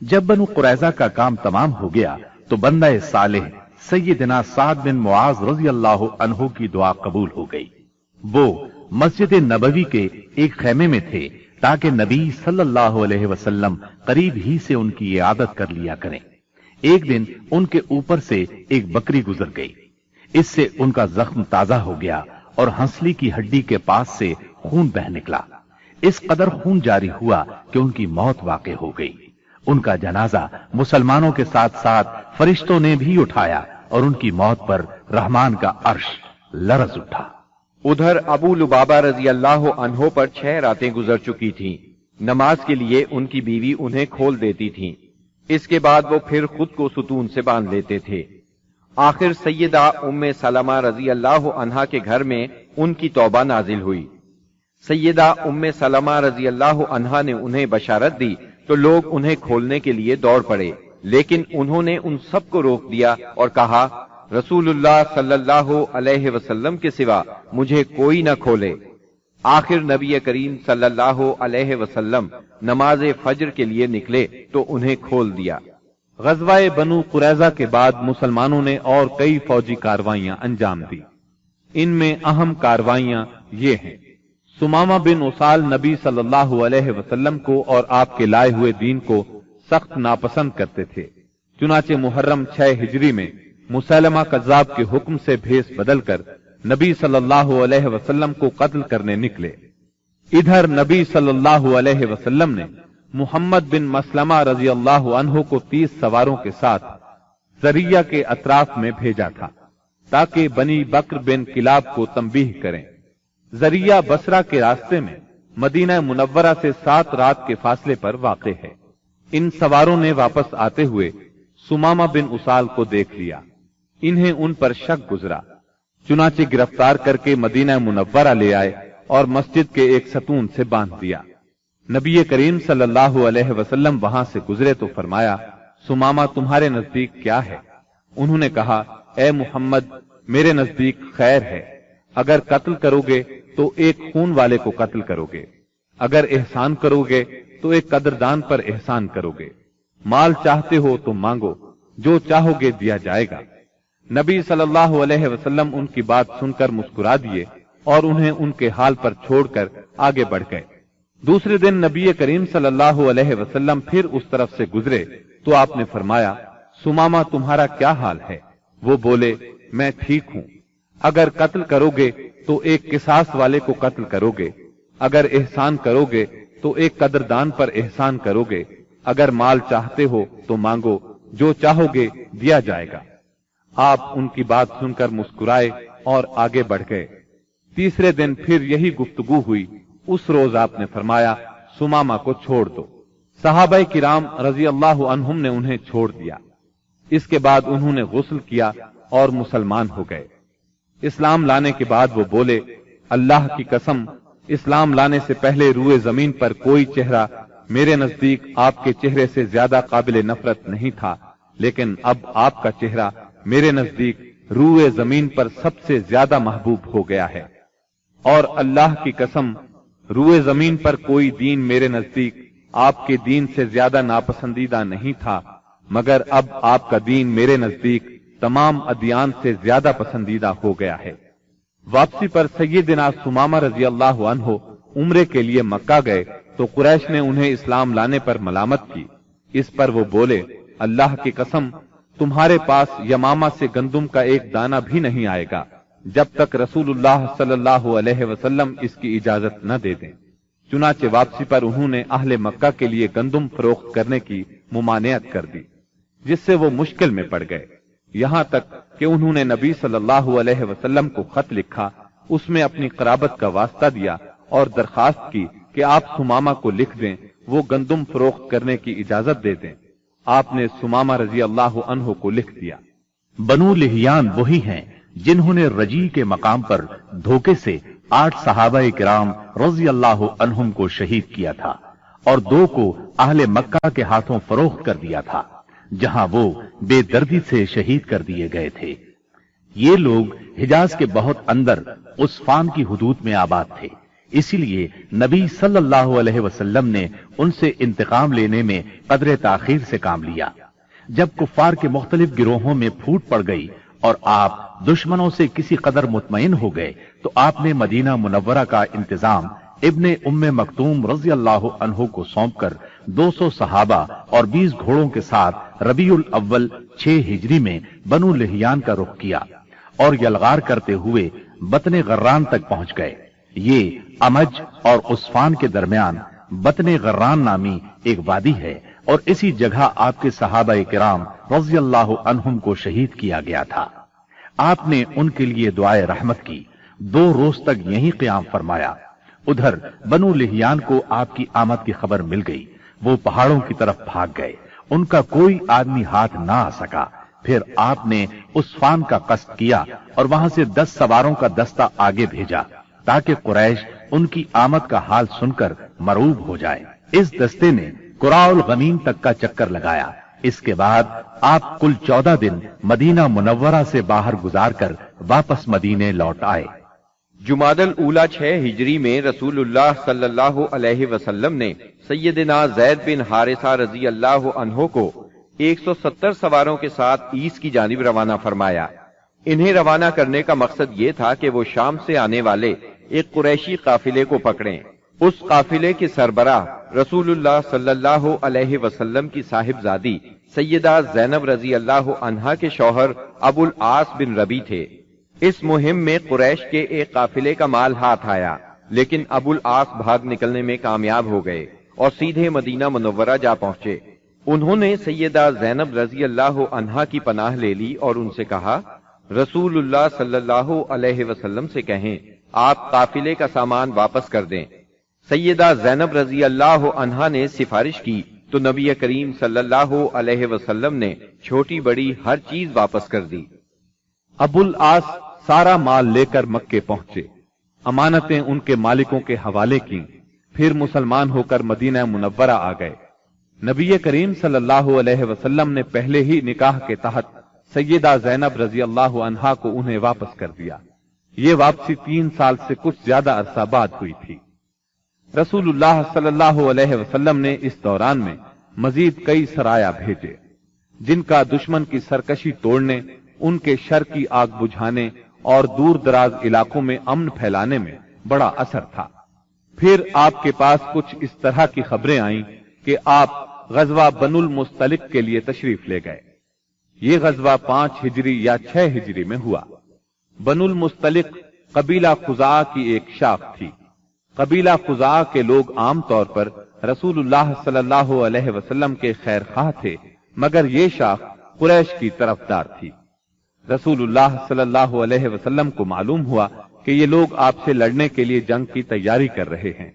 جب بنو قریظہ کا کام تمام ہو گیا تو بندہ صالح سیدنا سعد بن معاذ رضی اللہ عنہ کی دعا قبول ہو گئی۔ وہ مسجد نبوی کے ایک خیمے میں تھے تاکہ نبی صلی اللہ علیہ وسلم قریب ہی سے ان کی عیادت کر لیا کریں۔ ایک دن ان کے اوپر سے ایک بکری گزر گئی، اس سے ان کا زخم تازہ ہو گیا اور ہنسلی کی ہڈی کے پاس سے خون بہ نکلا۔ اس قدر خون جاری ہوا کہ ان کی موت واقع ہو گئی۔ ان کا جنازہ مسلمانوں کے ساتھ ساتھ فرشتوں نے بھی اٹھایا اور ان کی موت پر رحمان کا عرش لرز اٹھا۔ ادھر ابو لبابہ رضی اللہ عنہ پر 6 راتیں گزر چکی تھیں۔ نماز کے لیے ان کی بیوی انہیں کھول دیتی تھی، اس کے بعد وہ پھر خود کو ستون سے باندھ لیتے تھے۔ آخر سیدہ ام سلمہ رضی اللہ عنہا کے گھر میں ان کی توبہ نازل ہوئی۔ سیدہ ام سلمہ رضی اللہ عنہا نے انہیں بشارت دی تو لوگ انہیں کھولنے کے لیے دوڑ پڑے، لیکن انہوں نے ان سب کو روک دیا اور کہا، رسول اللہ صلی اللہ علیہ وسلم کے سوا مجھے کوئی نہ کھولے۔ آخر نبی کریم صلی اللہ علیہ وسلم نماز فجر کے لیے نکلے تو انہیں کھول دیا۔ غزوہ بنو قریظہ کے بعد مسلمانوں نے اور کئی فوجی کاروائیاں انجام دی۔ ان میں اہم کاروائیاں یہ ہیں: سمامہ بن اسال نبی صلی اللہ علیہ وسلم کو اور آپ کے لائے ہوئے دین کو سخت ناپسند کرتے تھے، چنانچہ محرم 6 ہجری میں مسلمہ کذاب کے حکم سے بھیس بدل کر نبی صلی اللہ علیہ وسلم کو قتل کرنے نکلے۔ ادھر نبی صلی اللہ علیہ وسلم نے محمد بن مسلمہ رضی اللہ عنہ کو 30 سواروں کے ساتھ ذریہ کے اطراف میں بھیجا تھا تاکہ بنی بکر بن کلاب کو تنبیہ کریں۔ ذریہ بصرہ کے راستے میں مدینہ منورہ سے 7 رات کے فاصلے پر واقع ہے۔ ان سواروں نے واپس آتے ہوئے سمامہ بن اسال کو دیکھ لیا، انہیں ان پر شک گزرا، چنانچہ گرفتار کر کے مدینہ منورہ لے آئے اور مسجد کے ایک ستون سے باندھ دیا۔ نبی کریم صلی اللہ علیہ وسلم وہاں سے گزرے تو فرمایا، سمامہ تمہارے نزدیک کیا ہے؟ انہوں نے کہا، اے محمد، میرے نزدیک خیر ہے۔ اگر قتل کرو گے تو ایک خون والے کو قتل کرو گے، اگر احسان کرو گے تو ایک قدردان پر احسان کرو گے، مال چاہتے ہو تو مانگو، جو چاہو گے دیا جائے گا۔ نبی صلی اللہ علیہ وسلم ان کی بات سن کر مسکرا دیے اور انہیں ان کے حال پر چھوڑ کر آگے بڑھ گئے۔ دوسرے دن نبی کریم صلی اللہ علیہ وسلم پھر اس طرف سے گزرے تو آپ نے فرمایا، سمامہ تمہارا کیا حال ہے؟ وہ بولے، میں ٹھیک ہوں۔ اگر قتل کرو گے تو ایک قصاص والے کو قتل کرو گے، اگر احسان کرو گے تو ایک قدردان پر احسان کرو گے، اگر مال چاہتے ہو تو مانگو، جو چاہو گے دیا جائے گا۔ آپ ان کی بات سن کر مسکرائے اور آگے بڑھ گئے۔ تیسرے دن پھر یہی گفتگو ہوئی۔ اس روز آپ نے فرمایا سمامہ کو چھوڑ دو۔ صحابہ کرام رضی اللہ عنہم نے انہیں چھوڑ دیا۔ اس کے بعد انہوں نے غسل کیا اور مسلمان ہو گئے۔ اسلام لانے کے بعد وہ بولے، اللہ کی قسم، اسلام لانے سے پہلے روئے زمین پر کوئی چہرہ میرے نزدیک آپ کے چہرے سے زیادہ قابل نفرت نہیں تھا، لیکن اب آپ کا چہرہ میرے نزدیک روئے زمین پر سب سے زیادہ محبوب ہو گیا ہے، اور اللہ کی قسم روئے زمین پر کوئی دین میرے نزدیک آپ کے دین سے زیادہ ناپسندیدہ نہیں تھا، مگر اب آپ کا دین میرے نزدیک تمام ادیان سے زیادہ پسندیدہ ہو گیا ہے۔ واپسی پر سیدنا سمامہ رضی اللہ عنہ عمرے کے لیے مکہ گئے تو قریش نے انہیں اسلام لانے پر ملامت کی۔ اس پر وہ بولے، اللہ کی قسم، تمہارے پاس یمامہ سے گندم کا ایک دانہ بھی نہیں آئے گا جب تک رسول اللہ صلی اللہ علیہ وسلم اس کی اجازت نہ دے دیں۔ چنانچہ واپسی پر انہوں نے اہل مکہ کے لیے گندم فروخت کرنے کی ممانعت کر دی، جس سے وہ مشکل میں پڑ گئے، یہاں تک کہ انہوں نے نبی صلی اللہ علیہ وسلم کو خط لکھا، اس میں اپنی قرابت کا واسطہ دیا اور درخواست کی کہ آپ سمامہ کو لکھ دیں، وہ گندم فروخت کرنے کی اجازت دے دیں۔ آپ نے سمامہ رضی اللہ عنہ کو لکھ دیا۔ بنو لحیان وہی ہیں جنہوں نے رجی کے مقام پر دھوکے سے 8 صحابہ کرام رضی اللہ عنہم کو شہید کیا تھا اور 2 کو اہل مکہ کے ہاتھوں فروخت کر دیا تھا، جہاں وہ بے دردی سے شہید کر دیے گئے تھے۔ یہ لوگ حجاز کے بہت اندر عصفان کی حدود میں آباد تھے، اسی لیے نبی صلی اللہ علیہ وسلم نے ان سے انتقام لینے میں قدر تاخیر سے کام لیا۔ جب کفار کے مختلف گروہوں میں پھوٹ پڑ گئی اور آپ دشمنوں سے کسی قدر مطمئن ہو گئے تو آپ نے مدینہ منورہ کا انتظام ابن ام مکتوم رضی اللہ عنہ کو سونپ کر 200 صحابہ اور 20 گھوڑوں کے ساتھ ربیع الاول 6 ہجری میں بنو لحیان کا رخ کیا اور یلغار کرتے ہوئے بطن غران تک پہنچ گئے۔ یہ امج اور عصفان کے درمیان بطن غران نامی ایک وادی ہے اور اسی جگہ آپ کے صحابہ کرام رضی اللہ عنہم کو شہید کیا گیا تھا۔ آپ نے ان کے لیے دعائے رحمت کی، 2 روز تک یہیں قیام فرمایا۔ ادھر بنو لحیان کو آپ کی آمد کی خبر مل گئی، وہ پہاڑوں کی طرف بھاگ گئے، ان کا کوئی آدمی ہاتھ نہ آ سکا۔ پھر آپ نے عصفان کا قصد کیا اور وہاں سے 10 سواروں کا دستہ آگے بھیجا تاکہ قریش ان کی آمد کا حال سن کر مرعوب ہو جائے۔ اس دستے نے قراء الغمیم تک کا چکر لگایا۔ اس کے بعد آپ کل 14 دن مدینہ منورہ سے باہر گزار کر واپس مدینے لوٹ آئے۔ جمادی الاولیٰ 6 ہجری میں رسول اللہ صلی اللہ علیہ وسلم نے سیدنا زید بن حارثہ رضی اللہ عنہ کو 170 سواروں کے ساتھ عیس کی جانب روانہ فرمایا۔ انہیں روانہ کرنے کا مقصد یہ تھا کہ وہ شام سے آنے والے ایک قریشی قافلے کو پکڑیں۔ اس قافلے کے سربراہ رسول اللہ صلی اللہ علیہ وسلم کی صاحبزادی سیدہ زینب رضی اللہ عنہا کے شوہر ابو العاص بن ربی تھے۔ اس مہم میں قریش کے ایک قافلے کا مال ہاتھ آیا، لیکن ابو العاص بھاگ نکلنے میں کامیاب ہو گئے اور سیدھے مدینہ منورہ جا پہنچے۔ انہوں نے سیدہ زینب رضی اللہ عنہا کی پناہ لے لی اور ان سے کہا، رسول اللہ صلی اللہ علیہ وسلم سے کہیں آپ قافلے کا سامان واپس کر دیں۔ سیدہ زینب رضی اللہ عنہا نے سفارش کی تو نبی کریم صلی اللہ علیہ وسلم نے چھوٹی بڑی ہر چیز واپس کر دی۔ ابو العاص سارا مال لے کر مکے پہنچے، امانتیں ان کے مالکوں کے حوالے کی، پھر مسلمان ہو کر مدینہ منورہ آ گئے۔ نبی کریم صلی اللہ علیہ وسلم نے پہلے ہی نکاح کے تحت سیدہ زینب رضی اللہ عنہا کو انہیں واپس کر دیا۔ یہ واپسی 3 سال سے کچھ زیادہ عرصہ بعد ہوئی تھی۔ رسول اللہ صلی اللہ علیہ وسلم نے اس دوران میں مزید کئی سرایا بھیجے، جن کا دشمن کی سرکشی توڑنے، ان کے شر کی آگ بجھانے اور دور دراز علاقوں میں امن پھیلانے میں بڑا اثر تھا۔ پھر آپ کے پاس کچھ اس طرح کی خبریں آئیں کہ آپ غزوہ بنو المستلق کے لیے تشریف لے گئے۔ یہ غزوہ 5 ہجری یا 6 ہجری میں ہوا۔ بنو المستلق قبیلہ خزاعہ کی ایک شاخ تھی۔ قبیلہ خزاعہ کے لوگ عام طور پر رسول اللہ صلی اللہ علیہ وسلم کے خیر خواہ تھے، مگر یہ شاخ قریش کی طرفدار تھی۔ رسول اللہ صلی اللہ علیہ وسلم کو معلوم ہوا کہ یہ لوگ آپ سے لڑنے کے لیے جنگ کی تیاری کر رہے ہیں۔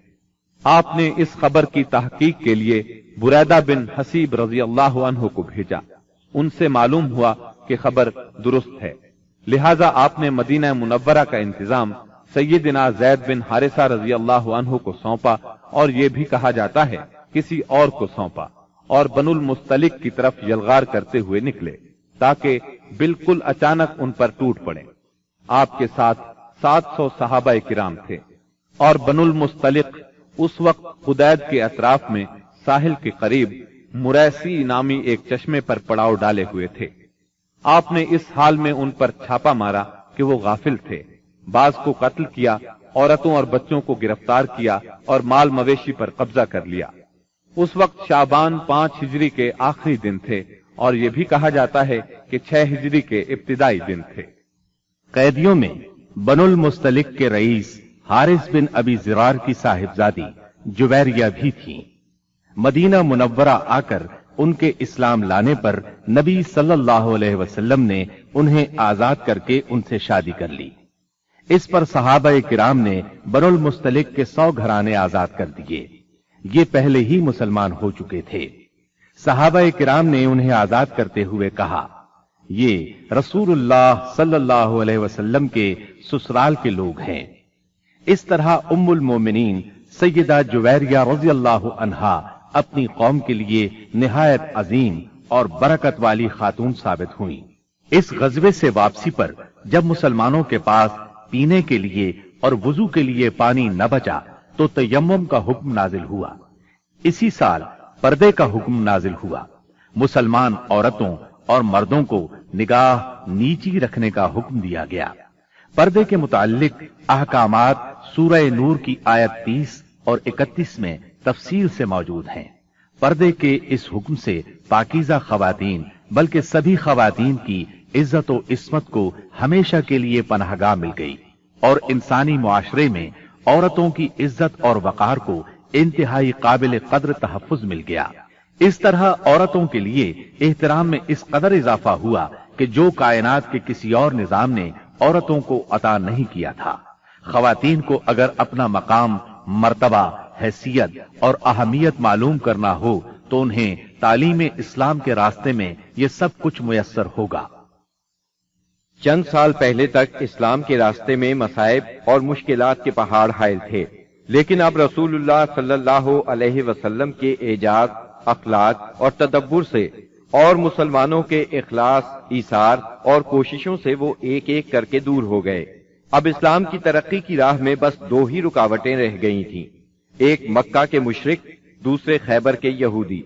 آپ نے اس خبر کی تحقیق کے لیے بریدہ بن حسیب رضی اللہ عنہ کو بھیجا۔ ان سے معلوم ہوا کہ خبر درست ہے، لہذا آپ نے مدینہ منورہ کا انتظام سیدنا زید بن حارثہ رضی اللہ عنہ کو سونپا، اور یہ بھی کہا جاتا ہے کسی اور کو سونپا، اور بنو المستلق کی طرف یلغار کرتے ہوئے نکلے تاکہ بالکل اچانک ان پر ٹوٹ پڑے۔ آپ کے ساتھ 700 صحابہ کرام تھے، اور بنو المستلق اس وقت حدید کے اطراف میں ساحل کے قریب مریسی نامی ایک چشمے پر پڑاؤ ڈالے ہوئے تھے۔ آپ نے اس حال میں ان پر چھاپا مارا کہ وہ غافل تھے، بعض کو قتل کیا، عورتوں اور بچوں کو گرفتار کیا اور مال مویشی پر قبضہ کر لیا۔ اس وقت شعبان 5 ہجری کے آخری دن تھے، اور یہ بھی کہا جاتا ہے کہ 6 ہجری کے ابتدائی دن تھے۔ قیدیوں میں بنو المستلق کے رئیس حارث بن ابی زرار کی صاحبزادی جویریہ بھی تھیں۔ مدینہ منورہ آ کر ان کے اسلام لانے پر نبی صلی اللہ علیہ وسلم نے انہیں آزاد کر کے ان سے شادی کر لی۔ اس پر صحابہ کرام نے بنو المستلق کے 100 گھرانے آزاد کر دیے۔ یہ پہلے ہی مسلمان ہو چکے تھے۔ صحابہ کرام نے انہیں آزاد کرتے ہوئے کہا، یہ رسول اللہ صلی اللہ علیہ وسلم کے سسرال کے لوگ ہیں۔ اس طرح ام المومنین سیدہ جویریہ رضی اللہ عنہا اپنی قوم کے لیے نہایت عظیم اور برکت والی خاتون ثابت ہوئیں۔ اس غزوے سے واپسی پر جب مسلمانوں کے پاس پینے کے لیے اور وضو کے لیے پانی نہ بچا تو تیمم کا حکم نازل ہوا۔ اسی سال پردے کا حکم نازل ہوا۔ مسلمان عورتوں اور مردوں کو نگاہ نیچی رکھنے کا حکم دیا گیا۔ پردے کے متعلق احکامات سورہ نور کی آیت 30 اور 31 میں تفصیل سے موجود ہیں۔ پردے کے اس حکم سے پاکیزہ خواتین بلکہ سبھی خواتین کی عزت و عصمت کو ہمیشہ کے لیے پناہ گاہ مل گئی، اور انسانی معاشرے میں عورتوں کی عزت اور وقار کو انتہائی قابل قدر تحفظ مل گیا۔ اس طرح عورتوں کے لیے احترام میں اس قدر اضافہ ہوا کہ جو کائنات کے کسی اور نظام نے عورتوں کو عطا نہیں کیا تھا۔ خواتین کو اگر اپنا مقام، مرتبہ، حیثیت اور اہمیت معلوم کرنا ہو تو انہیں تعلیم اسلام کے راستے میں یہ سب کچھ میسر ہوگا۔ چند سال پہلے تک اسلام کے راستے میں مصائب اور مشکلات کے پہاڑ حائل تھے، لیکن اب رسول اللہ صلی اللہ علیہ وسلم کے اعجاز، اخلاق اور تدبر سے اور مسلمانوں کے اخلاص، ایثار اور کوششوں سے وہ ایک ایک کر کے دور ہو گئے۔ اب اسلام کی ترقی کی راہ میں بس 2 ہی رکاوٹیں رہ گئی تھیں، ایک مکہ کے مشرک، دوسرے خیبر کے یہودی۔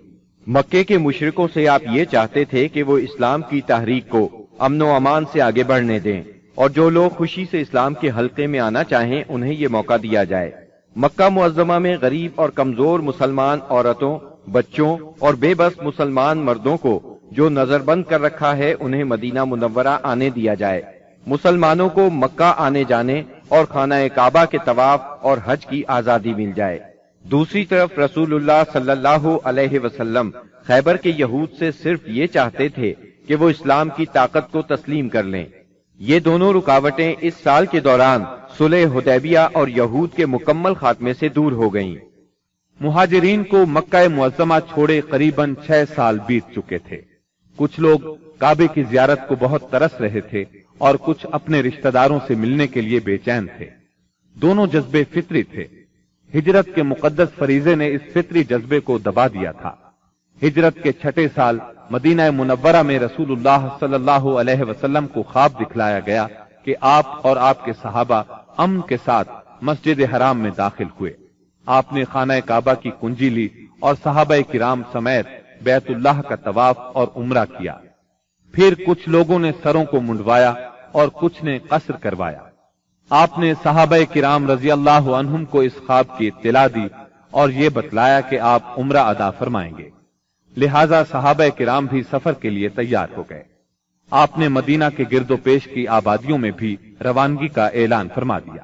مکے کے مشرکوں سے آپ یہ چاہتے تھے کہ وہ اسلام کی تحریک کو امن و امان سے آگے بڑھنے دیں، اور جو لوگ خوشی سے اسلام کے حلقے میں آنا چاہیں انہیں یہ موقع دیا جائے۔ مکہ معظمہ میں غریب اور کمزور مسلمان عورتوں، بچوں اور بے بس مسلمان مردوں کو جو نظر بند کر رکھا ہے انہیں مدینہ منورہ آنے دیا جائے۔ مسلمانوں کو مکہ آنے جانے اور خانہ کعبہ کے طواف اور حج کی آزادی مل جائے۔ دوسری طرف رسول اللہ صلی اللہ علیہ وسلم خیبر کے یہود سے صرف یہ چاہتے تھے کہ وہ اسلام کی طاقت کو تسلیم کر لیں۔ یہ دونوں رکاوٹیں اس سال کے دوران صلح حدیبیہ اور یہود کے مکمل خاتمے سے دور ہو گئیں۔ مہاجرین کو مکہ معظمہ چھوڑے قریباً 6 سال بیت چکے تھے۔ کچھ لوگ کعبے کی زیارت کو بہت ترس رہے تھے اور کچھ اپنے رشتہ داروں سے ملنے کے لیے بے چین تھے۔ دونوں جذبے فطری تھے۔ ہجرت کے مقدس فریضے نے اس فطری جذبے کو دبا دیا تھا۔ ہجرت کے 6 سال مدینہ منورہ میں رسول اللہ صلی اللہ علیہ وسلم کو خواب دکھلایا گیا کہ آپ اور آپ کے صحابہ امن کے ساتھ مسجد حرام میں داخل ہوئے۔ آپ نے خانہ کعبہ کی کنجی لی اور صحابہ کرام سمیت بیت اللہ کا طواف اور عمرہ کیا۔ پھر کچھ لوگوں نے سروں کو منڈوایا اور کچھ نے قصر کروایا۔ آپ نے صحابہ کرام رضی اللہ عنہم کو اس خواب کی اطلاع دی اور یہ بتلایا کہ آپ عمرہ ادا فرمائیں گے، لہذا صحابہ کرام بھی سفر کے لیے تیار ہو گئے۔ آپ نے مدینہ کے گرد و پیش کی آبادیوں میں بھی روانگی کا اعلان فرما دیا۔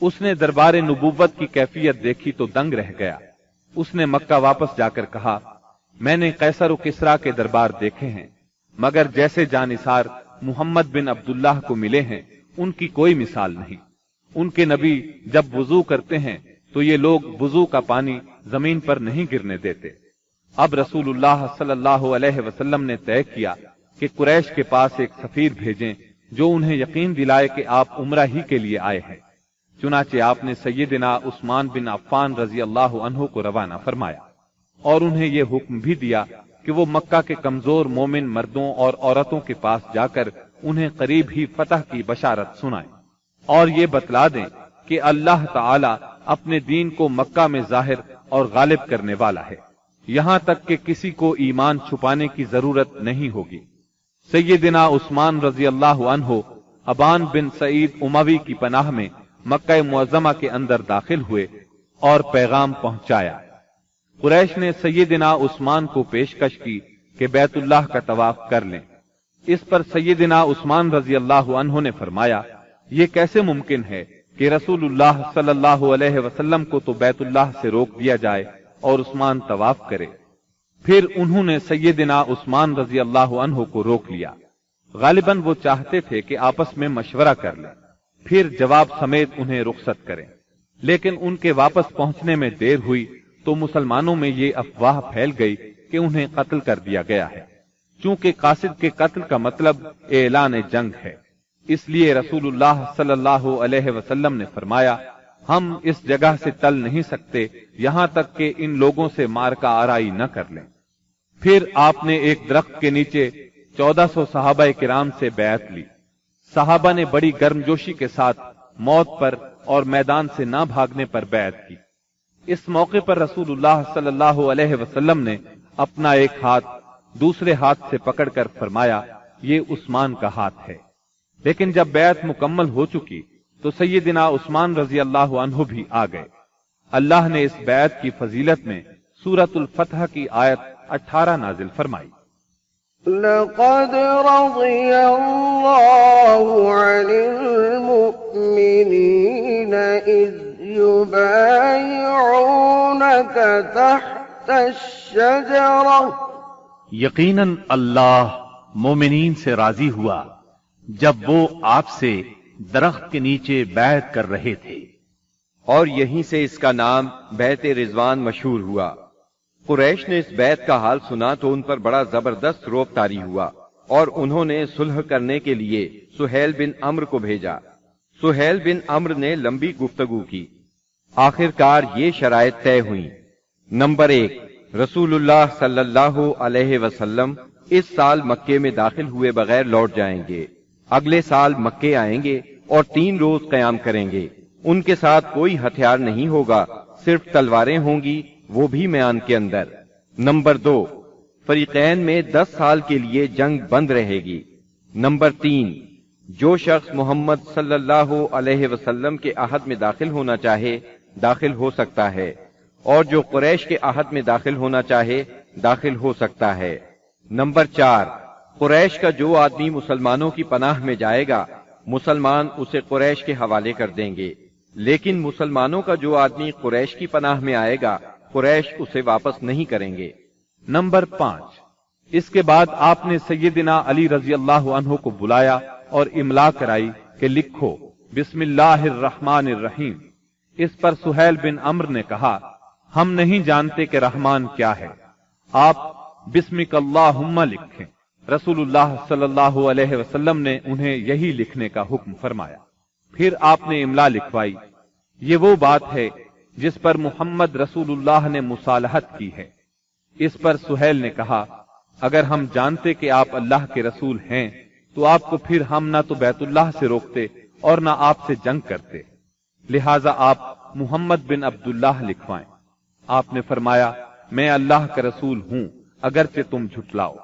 اس نے دربار نبوت کی کیفیت دیکھی تو دنگ رہ گیا۔ اس نے مکہ واپس جا کر کہا، میں نے قیصر و کسریٰ کے دربار دیکھے ہیں، مگر جیسے جانثار محمد بن عبداللہ کو ملے ہیں ان کی کوئی مثال نہیں۔ ان کے نبی جب وضو کرتے ہیں تو یہ لوگ وضو کا پانی زمین پر نہیں گرنے دیتے۔ اب رسول اللہ صلی اللہ علیہ وسلم نے طے کیا کہ قریش کے پاس ایک سفیر بھیجیں جو انہیں یقین دلائے کہ آپ عمرہ ہی کے لیے آئے ہیں۔ چنانچہ آپ نے سیدنا عثمان بن عفان رضی اللہ عنہ کو روانہ فرمایا اور انہیں یہ حکم بھی دیا کہ وہ مکہ کے کمزور مومن مردوں اور عورتوں کے پاس جا کر انہیں قریب ہی فتح کی بشارت سنائیں اور یہ بتلا دیں کہ اللہ تعالی اپنے دین کو مکہ میں ظاہر اور غالب کرنے والا ہے، یہاں تک کہ کسی کو ایمان چھپانے کی ضرورت نہیں ہوگی۔ سیدنا عثمان رضی اللہ عنہ ابان بن سعید اموی کی پناہ میں مکہ معظمہ کے اندر داخل ہوئے اور پیغام پہنچایا۔ قریش نے سیدنا عثمان کو پیشکش کی کہ بیت اللہ کا طواف کر لیں۔ اس پر سیدنا عثمان رضی اللہ عنہ نے فرمایا، یہ کیسے ممکن ہے کہ رسول اللہ صلی اللہ علیہ وسلم کو تو بیت اللہ سے روک دیا جائے اور عثمان طواف کرے۔ پھر انہوں نے سیدنا عثمان رضی اللہ عنہ کو روک لیا۔ غالباً وہ چاہتے تھے کہ آپس میں مشورہ کر لیں، پھر جواب سمیت انہیں رخصت کریں، لیکن ان کے واپس پہنچنے میں دیر ہوئی تو مسلمانوں میں یہ افواہ پھیل گئی کہ انہیں قتل کر دیا گیا ہے۔ چونکہ قاصد کے قتل کا مطلب اعلان جنگ ہے، اس لیے رسول اللہ صلی اللہ علیہ وسلم نے فرمایا، ہم اس جگہ سے ٹل نہیں سکتے یہاں تک کہ ان لوگوں سے مارکہ آرائی نہ کر لیں۔ پھر آپ نے ایک درخت کے نیچے 1400 صحابہ کرام سے بیعت لی۔ صحابہ نے بڑی گرمجوشی کے ساتھ موت پر اور میدان سے نہ بھاگنے پر بیعت کی۔ اس موقع پر رسول اللہ صلی اللہ علیہ وسلم نے اپنا ایک ہاتھ دوسرے ہاتھ سے پکڑ کر فرمایا، یہ عثمان کا ہاتھ ہے۔ لیکن جب بیعت مکمل ہو چکی تو سیدنا عثمان رضی اللہ عنہ بھی آ گئے۔ اللہ نے اس بیعت کی فضیلت میں سورۃ الفتح کی آیت 18 نازل فرمائی۔ لقد رضي الله عن المؤمنين إذ يبايعونك تحت الشجرة یقیناً اللہ مومنین سے راضی ہوا جب وہ آپ سے درخت کے نیچے بیعت کر رہے تھے، اور یہیں سے اس کا نام بیعت رضوان مشہور ہوا۔ قریش نے اس بیعت کا حال سنا تو ان پر بڑا زبردست رعب طاری ہوا اور انہوں نے صلح کرنے کے لیے سہیل بن عمرو کو بھیجا۔ سہیل بن عمرو نے لمبی گفتگو کی۔ آخرکار یہ شرائط طے ہوئیں۔ نمبر 1، رسول اللہ صلی اللہ علیہ وسلم اس سال مکے میں داخل ہوئے بغیر لوٹ جائیں گے، اگلے سال مکے آئیں گے اور 3 روز قیام کریں گے۔ ان کے ساتھ کوئی ہتھیار نہیں ہوگا، صرف تلواریں ہوں گی، وہ بھی میان کے اندر۔ نمبر 2، فریقین میں 10 سال کے لیے جنگ بند رہے گی۔ نمبر 3، جو شخص محمد صلی اللہ علیہ وسلم کے عہد میں داخل ہونا چاہے داخل ہو سکتا ہے، اور جو قریش کے عہد میں داخل ہونا چاہے داخل ہو سکتا ہے۔ نمبر 4، قریش کا جو آدمی مسلمانوں کی پناہ میں جائے گا مسلمان اسے قریش کے حوالے کر دیں گے، لیکن مسلمانوں کا جو آدمی قریش کی پناہ میں آئے گا قریش اسے واپس نہیں کریں گے۔ نمبر 5، اس کے بعد آپ نے سیدنا علی رضی اللہ عنہ کو بلایا اور املا کرائی کہ لکھو بسم اللہ الرحمن الرحیم۔ اس پر سہیل بن عمرو نے کہا، ہم نہیں جانتے کہ رحمان کیا ہے، آپ بسمک اللہم لکھیں۔ رسول اللہ صلی اللہ علیہ وسلم نے انہیں یہی لکھنے کا حکم فرمایا۔ پھر آپ نے املا لکھوائی۔ یہ وہ بات ہے جس پر محمد رسول اللہ نے مصالحت کی ہے۔ اس پر سہیل نے کہا، اگر ہم جانتے کہ آپ اللہ کے رسول ہیں تو آپ کو پھر ہم نہ تو بیت اللہ سے روکتے اور نہ آپ سے جنگ کرتے، لہذا آپ محمد بن عبداللہ لکھوائیں۔ آپ نے فرمایا، میں اللہ کا رسول ہوں اگرچہ تم جھٹلاؤ۔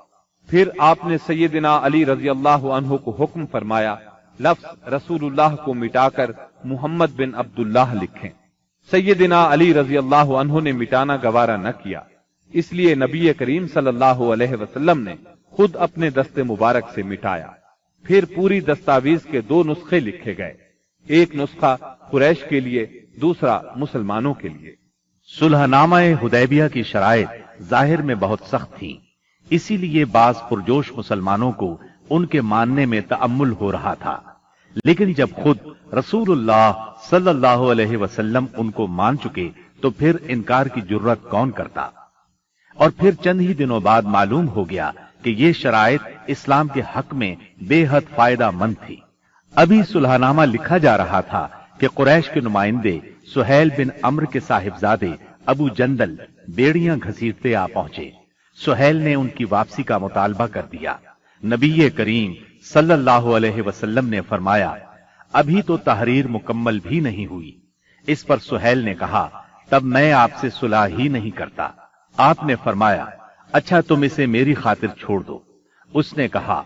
پھر آپ نے سیدنا علی رضی اللہ عنہ کو حکم فرمایا، لفظ رسول اللہ کو مٹا کر محمد بن عبداللہ لکھیں۔ سیدنا علی رضی اللہ عنہ نے مٹانا گوارا نہ کیا، اس لیے نبی کریم صلی اللہ علیہ وسلم نے خود اپنے دست مبارک سے مٹایا۔ پھر پوری دستاویز کے 2 نسخے لکھے گئے، ایک نسخہ قریش کے لیے، دوسرا مسلمانوں کے لیے۔ صلح نامہ حدیبیہ کی شرائط ظاہر میں بہت سخت تھی، اسی لیے بعض پرجوش مسلمانوں کو ان کے ماننے میں تأمل ہو رہا تھا، لیکن جب خود رسول اللہ صلی اللہ علیہ وسلم ان کو مان چکے تو پھر انکار کی جرت کون کرتا؟ اور پھر چند ہی دنوں بعد معلوم ہو گیا کہ یہ شرائط اسلام کے حق میں بے حد فائدہ مند تھی۔ ابھی صلح نامہ لکھا جا رہا تھا کہ قریش کے نمائندے سہیل بن عمرو کے صاحبزادے ابو جندل بیڑیاں گھسیٹتے آ پہنچے۔ سہیل نے ان کی واپسی کا مطالبہ کر دیا۔ نبی کریم صلی اللہ علیہ وسلم نے فرمایا، ابھی تو تحریر مکمل بھی نہیں ہوئی۔ اس پر سہیل نے کہا، تب میں آپ سے صلح ہی نہیں کرتا۔ آپ نے فرمایا، اچھا تم اسے میری خاطر چھوڑ دو۔ اس نے کہا،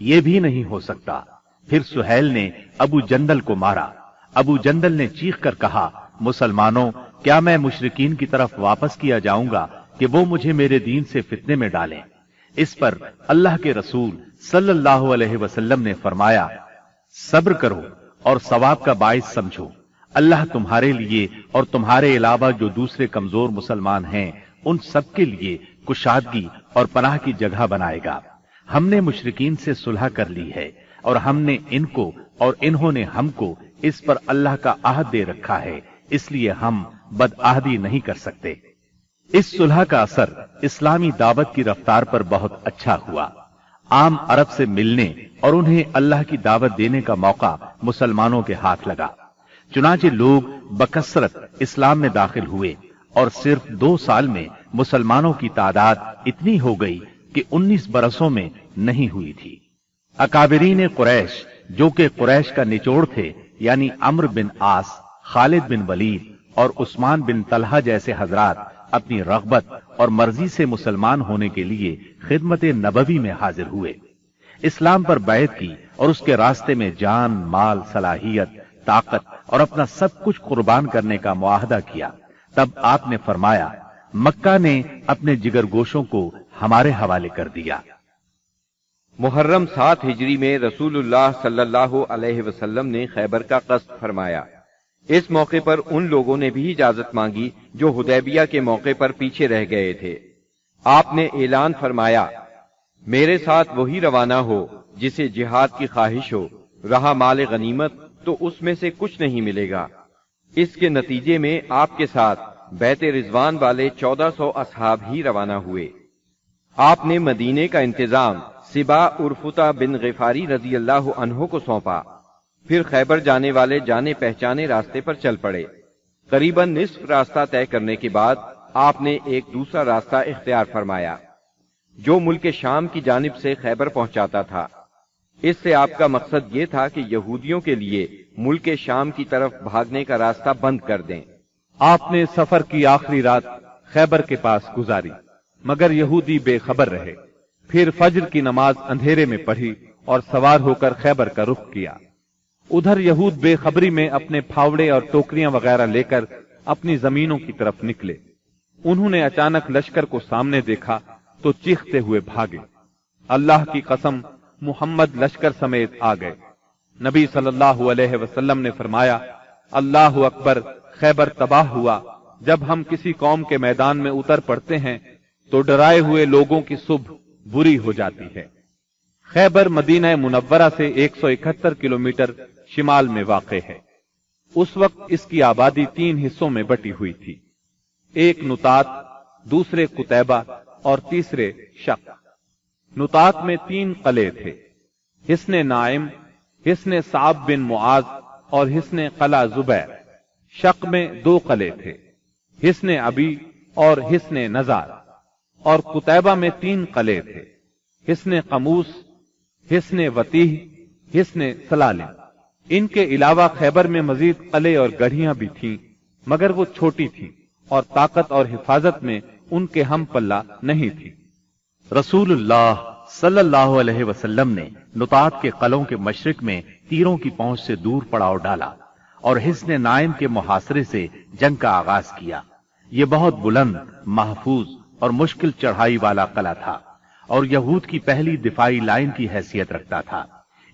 یہ بھی نہیں ہو سکتا۔ پھر سہیل نے ابو جندل کو مارا۔ ابو جندل نے چیخ کر کہا، مسلمانوں، کیا میں مشرکین کی طرف واپس کیا جاؤں گا کہ وہ مجھے میرے دین سے فتنے میں ڈالیں؟ اس پر اللہ کے رسول صلی اللہ علیہ وسلم نے فرمایا، صبر کرو اور ثواب کا باعث سمجھو، اللہ تمہارے لیے اور تمہارے علاوہ جو دوسرے کمزور مسلمان ہیں ان سب کے لیے کشادگی اور پناہ کی جگہ بنائے گا۔ ہم نے مشرکین سے صلح کر لی ہے اور ہم نے ان کو اور انہوں نے ہم کو اس پر اللہ کا عہد دے رکھا ہے، اس لیے ہم بدعہدی نہیں کر سکتے۔ اس صلح کا اثر اسلامی دعوت کی رفتار پر بہت اچھا ہوا۔ عام عرب سے ملنے اور انہیں اللہ کی دعوت دینے کا موقع مسلمانوں کے ہاتھ لگا، چنانچہ لوگ بکثرت اسلام میں داخل ہوئے اور صرف 2 سال میں مسلمانوں کی تعداد اتنی ہو گئی کہ 19 برسوں میں نہیں ہوئی تھی۔ اکابرین قریش جو کہ قریش کا نچوڑ تھے، یعنی عمرو بن عاص، خالد بن ولید اور عثمان بن طلحہ جیسے حضرات اپنی رغبت اور مرضی سے مسلمان ہونے کے لیے خدمت نبوی میں حاضر ہوئے، اسلام پر بیعت کی اور اس کے راستے میں جان، مال، صلاحیت، طاقت اور اپنا سب کچھ قربان کرنے کا معاہدہ کیا۔ تب آپ نے فرمایا، مکہ نے اپنے جگر گوشوں کو ہمارے حوالے کر دیا۔ محرم 7 ہجری میں رسول اللہ صلی اللہ علیہ وسلم نے خیبر کا قصد فرمایا۔ اس موقع پر ان لوگوں نے بھی اجازت مانگی جو حدیبیہ کے موقع پر پیچھے رہ گئے تھے۔ آپ نے اعلان فرمایا، میرے ساتھ وہی روانہ ہو جسے جہاد کی خواہش ہو، رہا مال غنیمت تو اس میں سے کچھ نہیں ملے گا۔ اس کے نتیجے میں آپ کے ساتھ بیت رضوان والے 1400 اصحاب ہی روانہ ہوئے۔ آپ نے مدینے کا انتظام سبا عرفتہ بن غفاری رضی اللہ عنہ کو سونپا، پھر خیبر جانے والے جانے پہچانے راستے پر چل پڑے۔ قریباً نصف راستہ طے کرنے کے بعد آپ نے ایک دوسرا راستہ اختیار فرمایا جو ملک شام کی جانب سے خیبر پہنچاتا تھا۔ اس سے آپ کا مقصد یہ تھا کہ یہودیوں کے لیے ملک شام کی طرف بھاگنے کا راستہ بند کر دیں۔ آپ نے سفر کی آخری رات خیبر کے پاس گزاری، مگر یہودی بے خبر رہے۔ پھر فجر کی نماز اندھیرے میں پڑھی اور سوار ہو کر خیبر کا رخ کیا۔ ادھر یہود بے خبری میں اپنے پھاوڑے اور ٹوکریاں وغیرہ لے کر اپنی زمینوں کی طرف نکلے۔ انہوں نے اچانک لشکر کو سامنے دیکھا تو چیختے ہوئے بھاگے۔ اللہ کی قسم، محمد لشکر سمیت آ گئے۔ نبی صلی اللہ علیہ وسلم نے فرمایا، اللہ اکبر، خیبر تباہ ہوا۔ جب ہم کسی قوم کے میدان میں اتر پڑتے ہیں تو ڈرائے ہوئے لوگوں کی صبح بری ہو جاتی ہے۔ خیبر مدینہ منورہ سے 171 کلومیٹر شمال میں واقع ہے۔ اس وقت اس کی آبادی 3 حصوں میں بٹی ہوئی تھی، ایک نطات، دوسرے قتیبہ اور تیسرے شق۔ نطات میں 3 قلعے تھے، حصن نائم، حصن صعب بن معاذ اور حصن قلعہ زبیر۔ شق میں 2 قلعے تھے، حصن ابی اور حصن نزار۔ اور قتیبہ میں 3 قلعے تھے، حصن قموس، حصن وتیح، حصن سلالم۔ ان کے علاوہ خیبر میں مزید قلعے اور گڑھیاں بھی تھیں، مگر وہ چھوٹی تھیں اور طاقت اور حفاظت میں ان کے ہم پلہ نہیں تھی۔ رسول اللہ صلی اللہ علیہ وسلم نے نطات کے قلعوں کے مشرق میں تیروں کی پہنچ سے دور پڑاؤ ڈالا اور حصن نائم کے محاصرے سے جنگ کا آغاز کیا۔ یہ بہت بلند، محفوظ اور مشکل چڑھائی والا قلعہ تھا اور یہود کی پہلی دفاعی لائن کی حیثیت رکھتا تھا۔